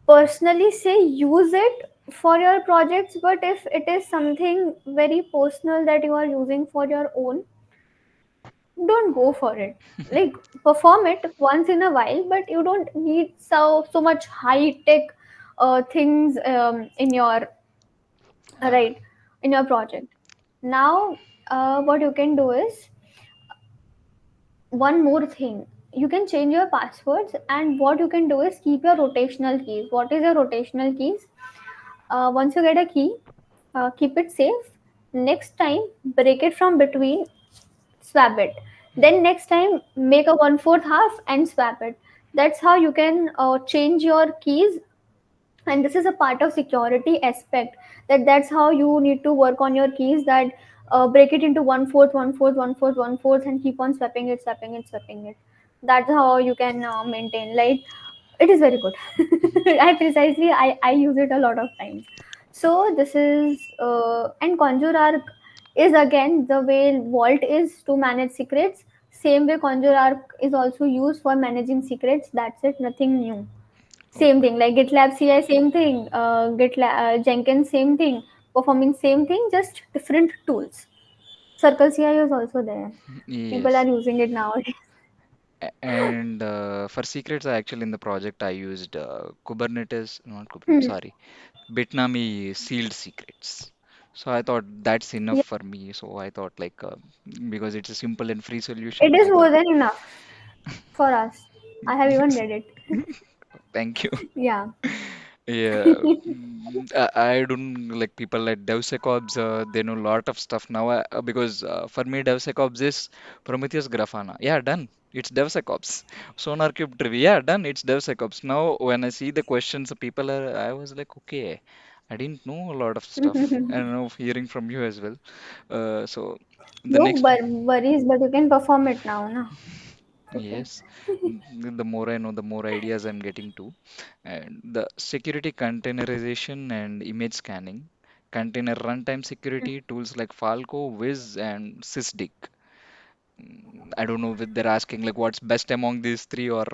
personally say use it for your projects, but if it is something very personal that you are using for your own, don't go for it. Like, perform it once in a while, but you don't need so much high tech things in your Ah, right in your project. Now, what you can do is one more thing. You can change your passwords, and what you can do is keep your rotational keys. What is your rotational keys? Once you get a key, keep it safe. Next time, break it from between, swap it. Then next time, make a 1/4 half and swap it. That's how you can change your keys, and this is a part of security aspect. That's how you need to work on your keys. That break it into 1/4, 1/4, 1/4, 1/4, and keep on swapping it, swapping it, swapping it. That's how you can maintain. Like, it is very good. I use it a lot of times. So this is and Conjure Arc is again the way Vault is to manage secrets. Same way Conjure Arc is also used for managing secrets. That's it. Nothing new. Same okay. thing like GitLab CI, same thing. Jenkins, same thing. Performing same thing, just different tools. Circle CI is also there. People are Yes. using it nowadays. And for secrets, I actually in the project I used Kubernetes, not Kubernetes, Hmm. sorry, Bitnami sealed secrets. So I thought that's enough Yeah, for me. So I thought like because it's a simple and free it solution, is I more thought than enough for us. I have even yes. read it. Thank you. Yeah. Yeah, I don't like people like DevSecOps. They know a lot of stuff now because for me DevSecOps is Prometheus Grafana. Yeah, done. It's DevSecOps. SonarQube Trivia. Yeah, done. It's DevSecOps. Now when I see the questions, people are. I was like, okay, I didn't know a lot of stuff, and now hearing from you as well. So the No next. worries, but you can perform it now, na? It's okay. Yes, the more I know, the more ideas I'm getting to. And the security containerization and image scanning, container runtime security tools like Falco, Wiz, and Sysdig. I don't know if they're asking like what's best among these three or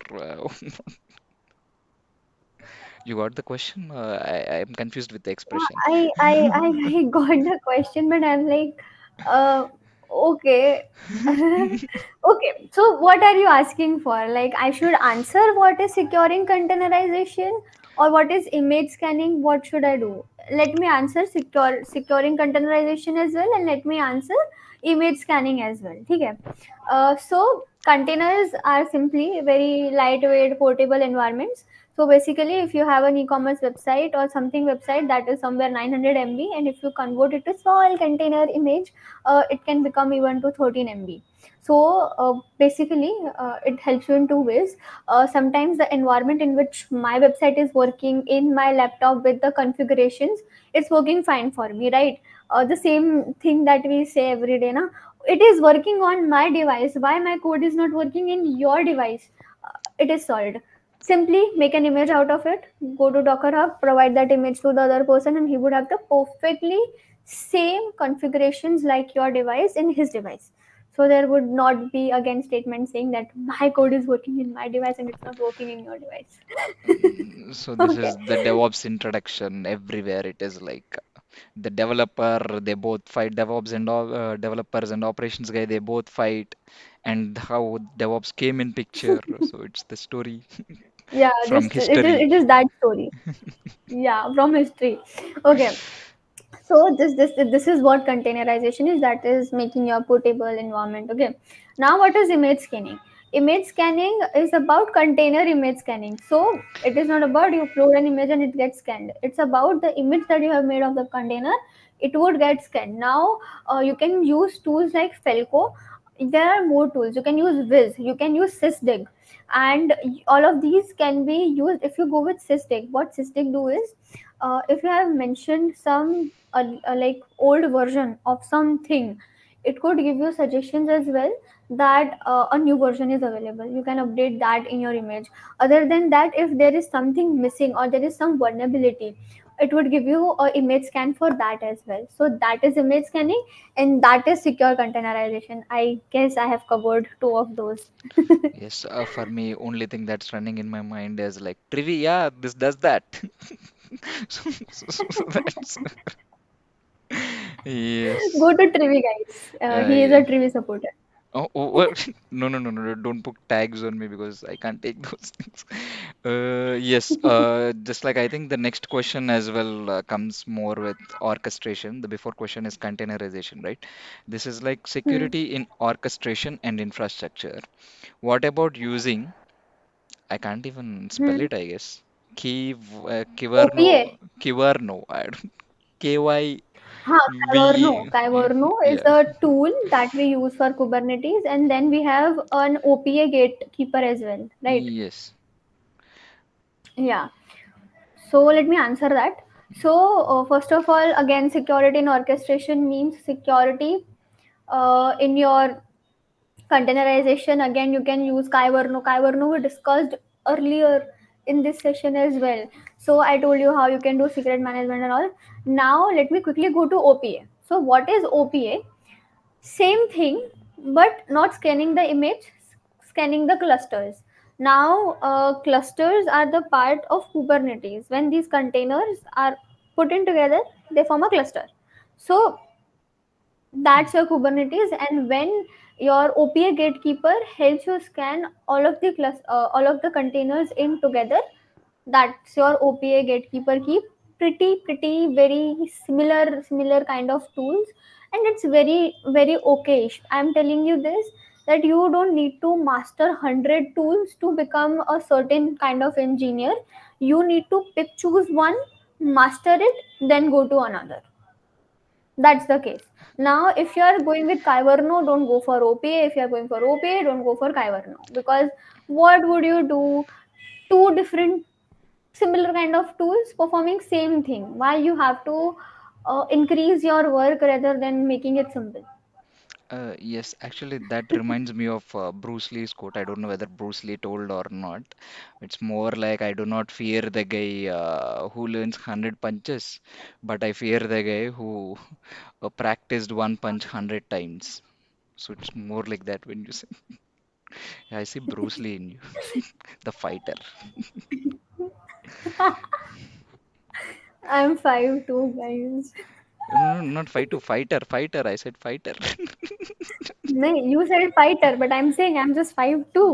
you got the question? I'm confused with the expression. I got the question, but I'm like, uh, okay. Okay, so what are you asking for? Like, I should answer what is securing containerization or what is image scanning? What should I do? Let me answer securing containerization as well, and let me answer image scanning as well. Okay. So containers are simply very lightweight, portable environments. So basically, if you have an e-commerce website or something website that is somewhere 900 MB, and if you convert it to small container image, it can become even to 13 MB. So basically, it helps you in two ways. Sometimes the environment in which my website is working in my laptop with the configurations, it's working fine for me, right? The same thing that we say every day, na? It is working on my device. Why my code is not working in your device? It is solved. Simply make an image out of it, go to Docker Hub, provide that image to the other person, and he would have the perfectly same configurations like your device in his device. So there would not be again statement saying that my code is working in my device and it's not working in your device. So this Okay. is the DevOps introduction everywhere. It is like the developer, they both fight DevOps and all developers and operations guy, they both fight, and how DevOps came in picture. So it's the story Yeah, from it is history. that story. Yeah, from history. Okay. So this is what containerization is. That is making your portable environment. Okay. Now what is image scanning? Image scanning is about container image scanning. So it is not about you upload an image and it gets scanned. It's about the image that you have made of the container. It would get scanned. Now you can use tools like Falco. There are more tools. You can use Wiz. You can use Sysdig, and all of these can be used. If you go with Sysdig, what Sysdig do is, if you have mentioned some like old version of something, it could give you suggestions as well that a new version is available. You can update that in your image. Other than that, if there is something missing or there is some vulnerability, it would give you a image scan for that as well. So that is image scanning, and that is secure containerization. I guess I have covered two of those. Yes, for me, only thing that's running in my mind is like trivia. This does that. So that's Go yes. to Trivi, guys. He is Yeah. a Trivi supporter. What? No, no, no, no, no, don't put tags on me because I can't take those things. Yes, just like I think the next question as well comes more with orchestration. The before question is containerization, right? This is like Hmm. security in orchestration and infrastructure. What about using, I can't even spell Hmm. it, I guess. OPA. Kyverno, I don't, Kyverno. KYV, Kyverno is yeah, a tool that we use for Kubernetes, and then we have an OPA gatekeeper as well, right? yes, Yeah. So let me answer that. So first of all, again, security in orchestration means security in your containerization. Again, you can use Kyverno we discussed earlier in this session as well. So I told you how you can do secret management and all. Now let me quickly go to OPA. So what is OPA? Same thing, but not scanning the image, scanning the clusters. Now clusters are the part of Kubernetes. When these containers are put in together, they form a cluster. So That's your Kubernetes. And when your OPA gatekeeper helps you scan all of the containers in together, that's your OPA gatekeeper key. Pretty very similar kind of tools, and it's very okayish. I'm telling you this, that you don't need to master 100 tools to become a certain kind of engineer. You need to pick choose one, master it, then go to another. That's the case. Now, if you are going with Kyverno, don't go for OPA. If you are going for OPA, don't go for Kyverno. Because what would you do? Two different similar kind of tools performing same thing. Why you have to increase your work rather than making it simple? Yes, actually, that reminds me of Bruce Lee's quote. I don't know whether Bruce Lee told or not. It's more like I do not fear the guy who learns 100 punches, but I fear the guy who practiced one punch 100 times. So it's more like that when you say, I see Bruce Lee in you, the fighter. I'm 5'2", guys. No, no, not fighter, fighter, fighter. I said fighter. No, you said fighter, but I'm saying I'm just 5'2".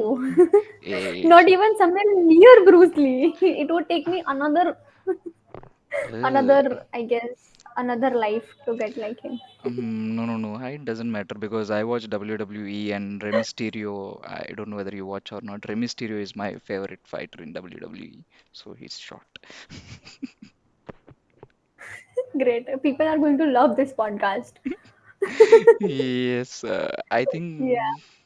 Eh, Not even somewhere near Bruce Lee. It would take me uh, another, I guess, another life to get like him. No, no, no. It doesn't matter because I watch WWE and Rey Mysterio. I don't know whether you watch or not. Rey Mysterio is my favorite fighter in WWE, so he's short. Great. People are going to love this podcast. Yes, I Yeah. think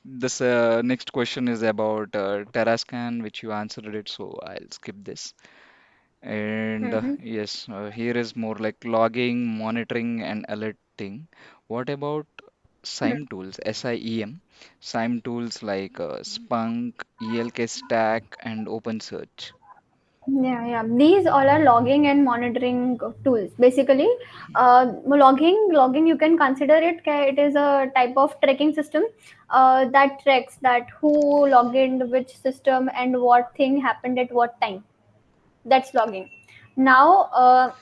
this next question is about Terrascan, which you answered it, so I'll skip this. And Hmm. yes, here is more like logging, monitoring, and alerting. What about SIEM tools, SIEM? SIEM tools like Splunk, ELK Stack, and OpenSearch. Yeah. These all are logging and monitoring tools. Basically, logging you can consider it. It is a type of tracking system that tracks that who logged in which system and what thing happened at what time. That's logging. Now,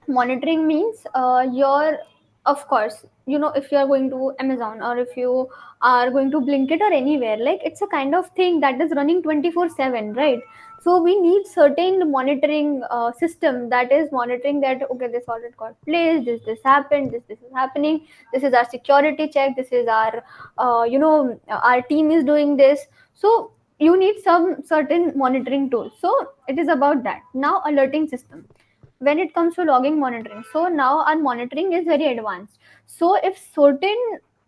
monitoring means you're, of course, if you are going to Amazon or if you are going to Blinkit or anywhere, like it's a kind of thing that is running 24/7, right? So we need certain monitoring system that is monitoring that, okay, this order got placed, this happened, this is happening, this is our security check, this is our our team is doing this. So you need some certain monitoring tools. So it is about that. Now, alerting system, when it comes to logging monitoring, so now our monitoring is very advanced. So if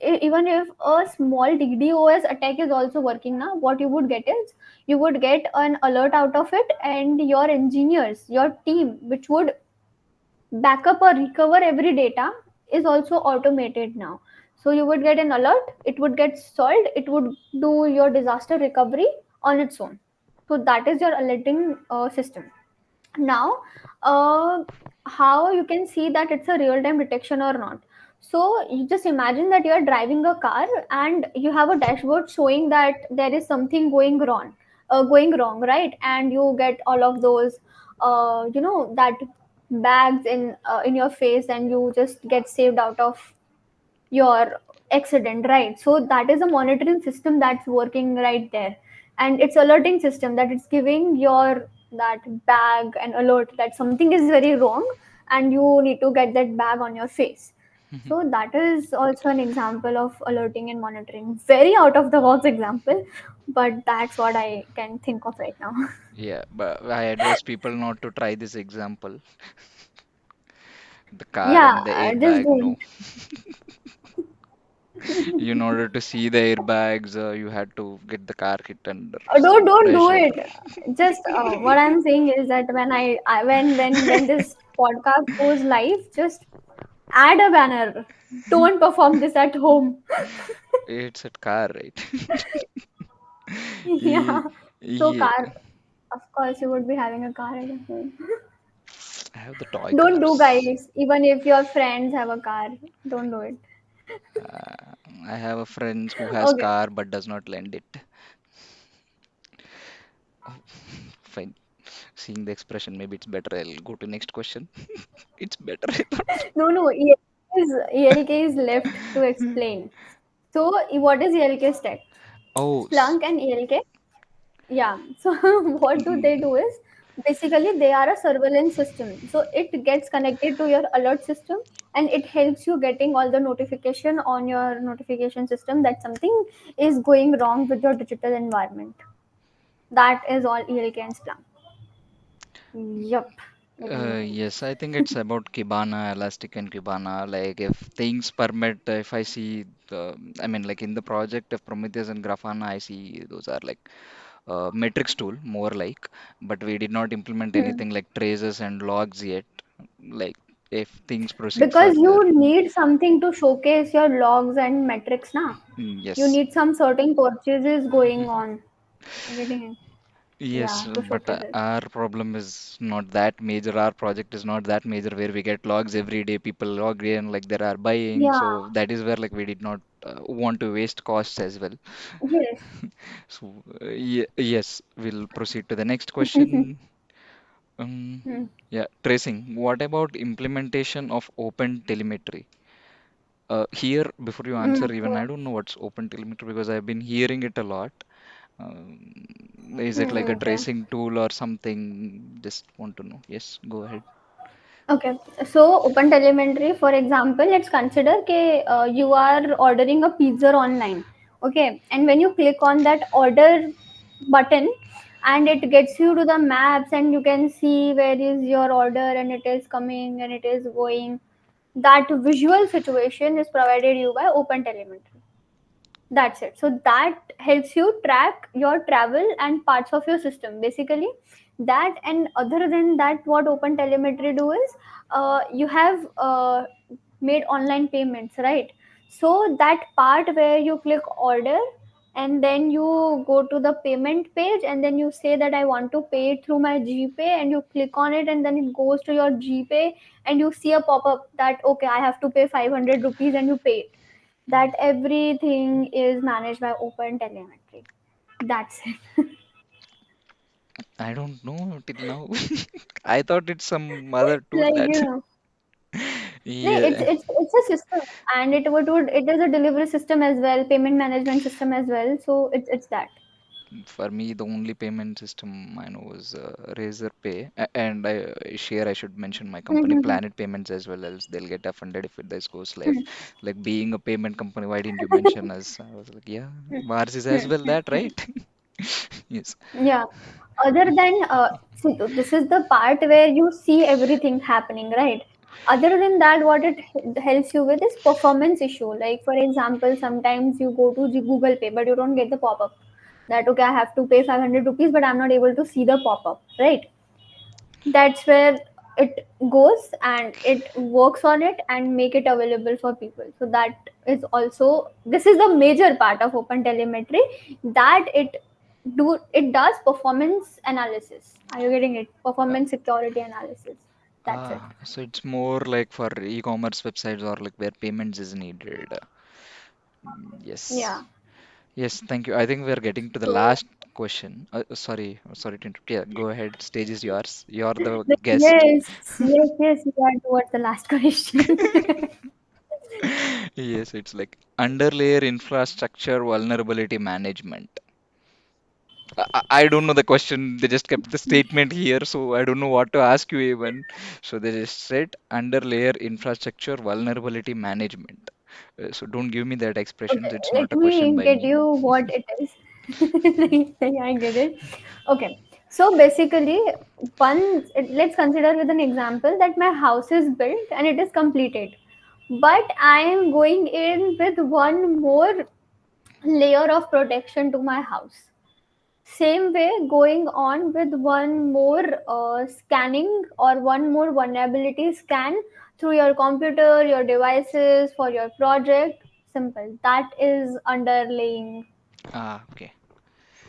even if a small DDoS attack is also working now, what you would get is you would get an alert out of it, and your engineers, your team, which would backup or recover every data, is also automated now. So you would get an alert, it would get solved, it would do your disaster recovery on its own. So that is your alerting system. Now, uh, how you can see that it's a real time detection or not? So you just imagine that you are driving a car and you have a dashboard showing that there is something going wrong, right? And you get all of those that bags in your face, and you just get saved out of your accident, right? So that is a monitoring system that's working right there, and it's alerting system that it's giving your that bag an alert that something is very wrong, and you need to get that bag on your face. So that is also an example of alerting and monitoring, very out of the box example, but that's what I can think of right now. Yeah, but I advise people not to try this example. The car Yeah, and the just airbag, no. don't. In order to see the airbags, you had to get the car hit under some Don't do pressure. it. Just what I'm saying is that I when this podcast goes live, just add a banner. Don't perform this at home. It's a car, right? Yeah. Ye- So Yeah, car, of course, you would be having a car at home. I have the toy Don't do, cars. guys. Even if your friends have a car, don't do it. I have a friend who has Okay. car but does not lend it. Oh, fine. Seeing the expression, maybe it's better. I'll go to next question. It's better. I thought. No, no. Yeah. ELK is left to explain. So, what is ELK stack? Oh, Splunk and ELK. Yeah. So, what do they do is basically they are a surveillance system. So, it gets connected to your alert system and it helps you getting all the notification on your notification system that something is going wrong with your digital environment. That is all ELK and Splunk. Yup. What do you think? yes, I think it's about Kibana, Elastic and Kibana. Like if things permit, if I see the, I mean, like in the project of Prometheus and Grafana, I see those are like metrics tool, more like, but we did not implement Hmm. anything like traces and logs yet. Like if things proceed Because further, you need something to showcase your logs and metrics now. You yes. need some certain purchases going on. You're getting it? Yes, Yeah, to but showcase it. our problem is not that major. Our project is not that major where we get logs every day. People log in like there are buying. Yeah. So that is where like we did not want to waste costs as well. Yes. So yes, we'll proceed to the next question. Um, Hmm. yeah, tracing. What about implementation of open telemetry? Here, before you answer, even I don't know what's open telemetry because I've been hearing it a lot. Is it like a Okay. tracing tool or something? Just want to know. Yes, go ahead. Okay, so open telemetry, for example, let's consider you are ordering a pizza online. Okay, and when you click on that order button, and it gets you to the maps, and you can see where is your order, and it is coming and it is going. That visual situation is provided you by open telemetry. That's it. So that helps you track your travel and parts of your system. Basically, that and other than that, what Open Telemetry do is you have made online payments, right? So that part where you click order and then you go to the payment page and then you say that I want to pay it through my GPay and you click on it and then it goes to your GPay and you see a pop up that okay, I have to pay 500 rupees and you pay it. That everything is managed by open telemetry. That's it. I don't know till now. I thought it's some other tool Like that. no, Yeah, it's a system, and it is a delivery system as well, payment management system as well. So it's that. for me, the only payment system I know is Razor Pay, and I share I should mention my company Mhm. Planet Payments as well, else they'll get offended if this goes live. Like being a payment company, why didn't you mention us? I was like, yeah, ours is as well that, right? Yes. Yeah. Other than see, this is the part where you see everything happening, right? Other than that, what it helps you with is performance issue. Like for example, sometimes you go to Google Pay, but you don't get the pop up that okay, I have to pay 500 rupees, but I'm not able to see the pop up, right? That's where it goes and it works on it and make it available for people. So that is also this is the major part of open telemetry that it does performance analysis. Are you getting it? Uh, Performance security analysis. That's it. so it's more like for e-commerce websites or like where payments is needed. Yes. Yeah. Yes, thank you. I think we're getting to the So last question. Sorry to interrupt. Yeah, go ahead. Stage is yours. You're the guest. yes, you are towards the last question. Yes, it's like underlayer infrastructure vulnerability management. I don't know the question. They just kept the statement here, so I don't know what to ask you even. So they just said underlayer infrastructure vulnerability management. So don't give me that expression. Okay, It's not let a question me by get me. you what it is. Yeah, I get it. Okay, so basically, let's consider with an example that my house is built and it is completed, but I am going in with one more layer of protection to my house. Same way, going on with one more scanning or one more vulnerability scan through your computer, your devices for your project. Simple. That is underlaying. Ah, okay.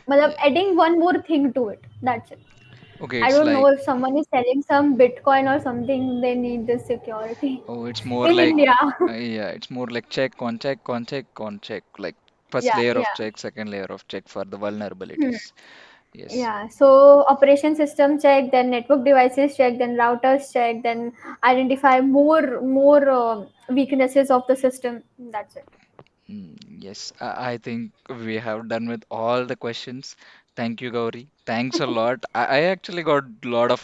Matlab, Yeah. adding one more thing to it. That's it. Okay, I it's don't know like if someone is selling some Bitcoin or something, they need this security. oh, it's more In like India. yeah, it's more like check on check on check on check. Like first Yeah, layer of yeah. check, second layer of check for the Hmm. vulnerabilities. Yes. Yeah, so operation system check, then network devices check, then routers check, then identify more weaknesses of the system. That's it. Yes, I think we have done with all the questions. Thank you, Gauri. Thanks a lot. I actually got a lot of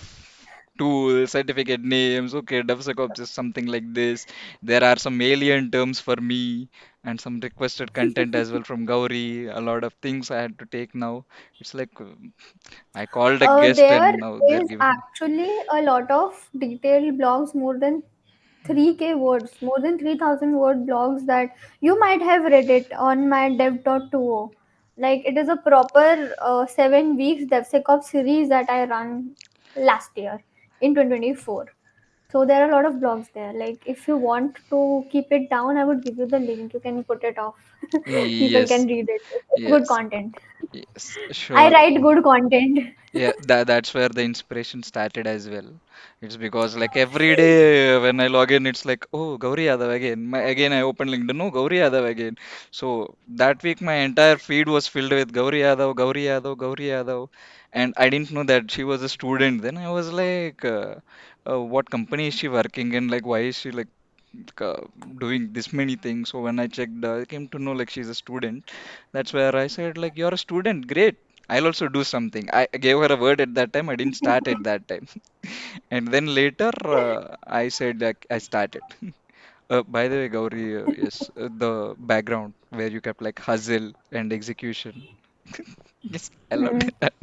tools, certificate names. Okay, DevSecOps is something like this. There are some alien terms for me and some requested content as well from Gauri. A lot of things I had to take now. It's like I called a guest There and now they're is giving. actually a lot of detailed blogs, more than 3K words, more than 3,000 word blogs that you might have read it on my dev.to. Like it is a proper 7 weeks DevSecOps series that I run last year in 2024. So there are a lot of blogs there. Like if you want to keep it down, I would give you the link. You can put it off. People can Yes, read it. It's good yes, content. yes. I Sure. write good content. Yeah, that's where the inspiration started as well. It's because like every day when I log in, it's like, oh, Gauri Yadav again. Again, I open LinkedIn, no, Gauri Yadav again. So that week, my entire feed was filled with Gauri Yadav, Gauri Yadav, Gauri Yadav. And I didn't know that she was a student. Then I was like, what company is she working in? Like, why is she uh, doing this many things? So when I checked, I came to know like she's a student. That's where I said like, you're a student, great. I'll also do something. I gave her a word at that time. I didn't start at that time. And then later, I said that I started. By the way, Gauri, yes, the background where you kept like hustle and execution. Yes, I loved Hmm. that.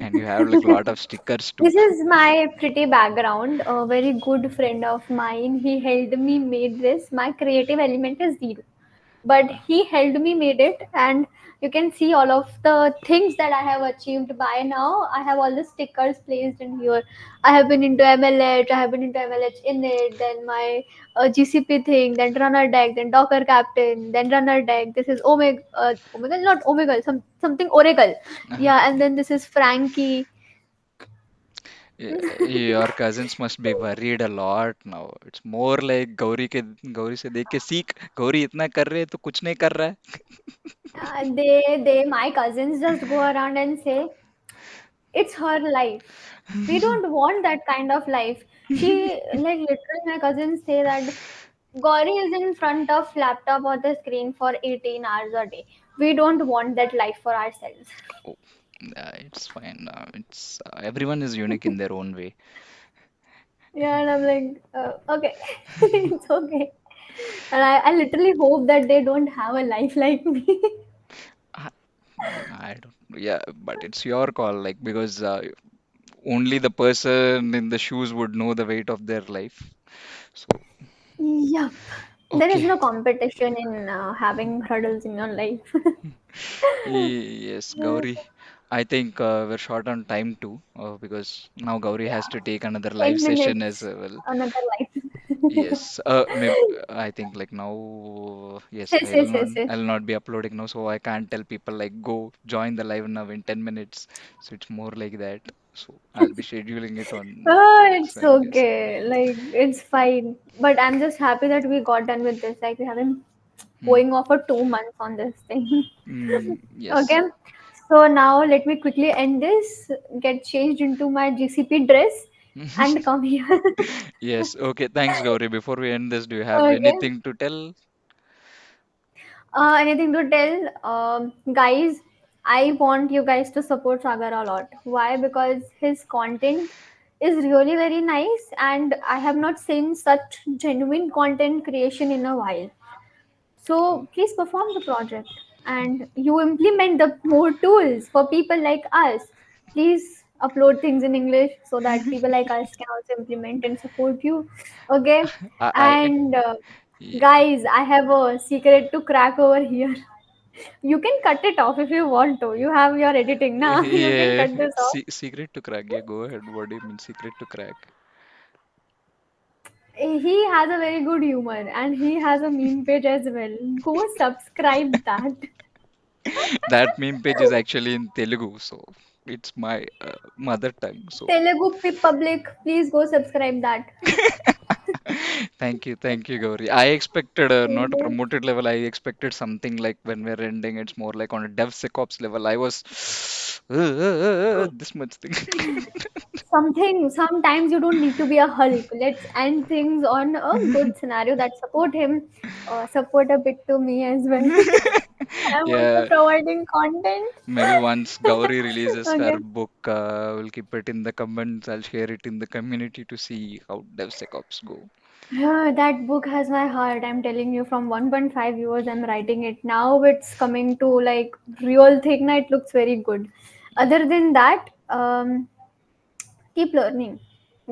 And you have like a lot of stickers too. This is my pretty background. A very good friend of mine, he helped me made this. My creative element is zero, but Uh, he helped me made it, and you can see all of the things that I have achieved by now. I have all the stickers placed in here. I have been into MLH, I have been into MLH init, then my GCP thing, then runner deck, then Docker captain, then runner deck. This is Omega, Omega, not Omega, something Oracle. Yeah, and then this is Frankie. your cousins must be worried a lot now. It's more like Gauri से देख के सीख गौरी इतना कर रहे है तो कुछ नहीं कर रहा है. My cousins just go around and say, it's her life. We don't want that kind of life. She, like, literally, my cousins say that Gauri is in front of laptop or the screen for 18 hours a day. We don't want that life for ourselves. Oh, it's fine. It's everyone is unique in their own way. Yeah, and I'm like, okay, it's okay. And I literally hope that they don't have a life like me. I, I don't. Yeah, but it's your call. Like because only the person in the shoes would know the weight of their life. So Yup. There is okay. no competition in having hurdles in your life. Yes, Gauri. I think we're short on time too, because now Gauri has Yeah, to take another live 10 session as minutes, well. another life. Yes, maybe I think like now, yes, Yes, yes, yes, yes. I'll not be uploading now, so I can't tell people like go join the live now in 10 minutes. So it's more like that. So I'll be scheduling it on Oh, X it's and yes. okay. Like, it's fine. But I'm just happy that we got done with this. Like, we have been Hmm. going off for 2 months on this thing. Yes. Okay. So now let me quickly end this, get changed into my GCP dress, and come here. Yes. Okay. Thanks, Gauri. Before we end this, do you have Okay. anything to tell? Anything to tell? Guys, I want you guys to support Sagar a lot. Why? Because his content is really very nice, and I have not seen such genuine content creation in a while. Oh. So please perform the project and you implement the more tools for people like us. Please upload things in English so that people like us can also implement and support you. Okay. I And yeah. guys, I have a secret to crack over here. You can cut it off if you want to. You have your editing now. You can Yeah, cut this off. secret to crack. Yeah, go ahead. What do you mean, secret to crack? He has a very good humor and he has a meme page as well. Go subscribe that. That meme page is actually in Telugu, so. It's my mother tongue. So Telugu Public, please go subscribe that. thank you, Gauri. I expected not a Okay. promoted level. I expected something like when we're ending, it's more like on a DevSecOps level. I was this much thing. Sometimes you don't need to be a Hulk. Let's end things on a good scenario that support him, support a bit to me as well. I'm also Yeah, providing content. maybe once Gauri releases her Okay. book, we'll keep it in the comments. I'll share it in the community to see how DevSecOps go. That book has my heart. I'm telling you, from 1.5 years, I'm writing it. Now it's coming to like real thing. Now it looks very good. Other than that, keep learning.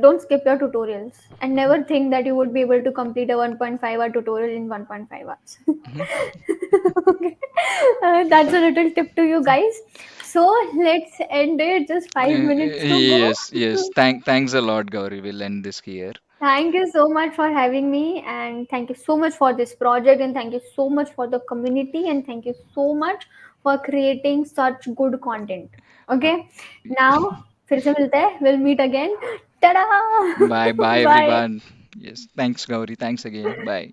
Don't skip your tutorials and never think that you would be able to complete a 1.5 hour tutorial in 1.5 hours. Mhm. Okay. That's a little tip to you guys. So let's end it. Just 5 minutes to go. Yes, yes. Thanks a lot, Gauri. We'll end this here. Thank you so much for having me, and thank you so much for this project, and thank you so much for the community, and thank you so much for creating such good content. Uh, Okay, now फिर से मिलते हैं. We'll meet again. Ta-da! Bye, bye, Bye. everyone. Yes, thanks, Gauri. Thanks again. Bye.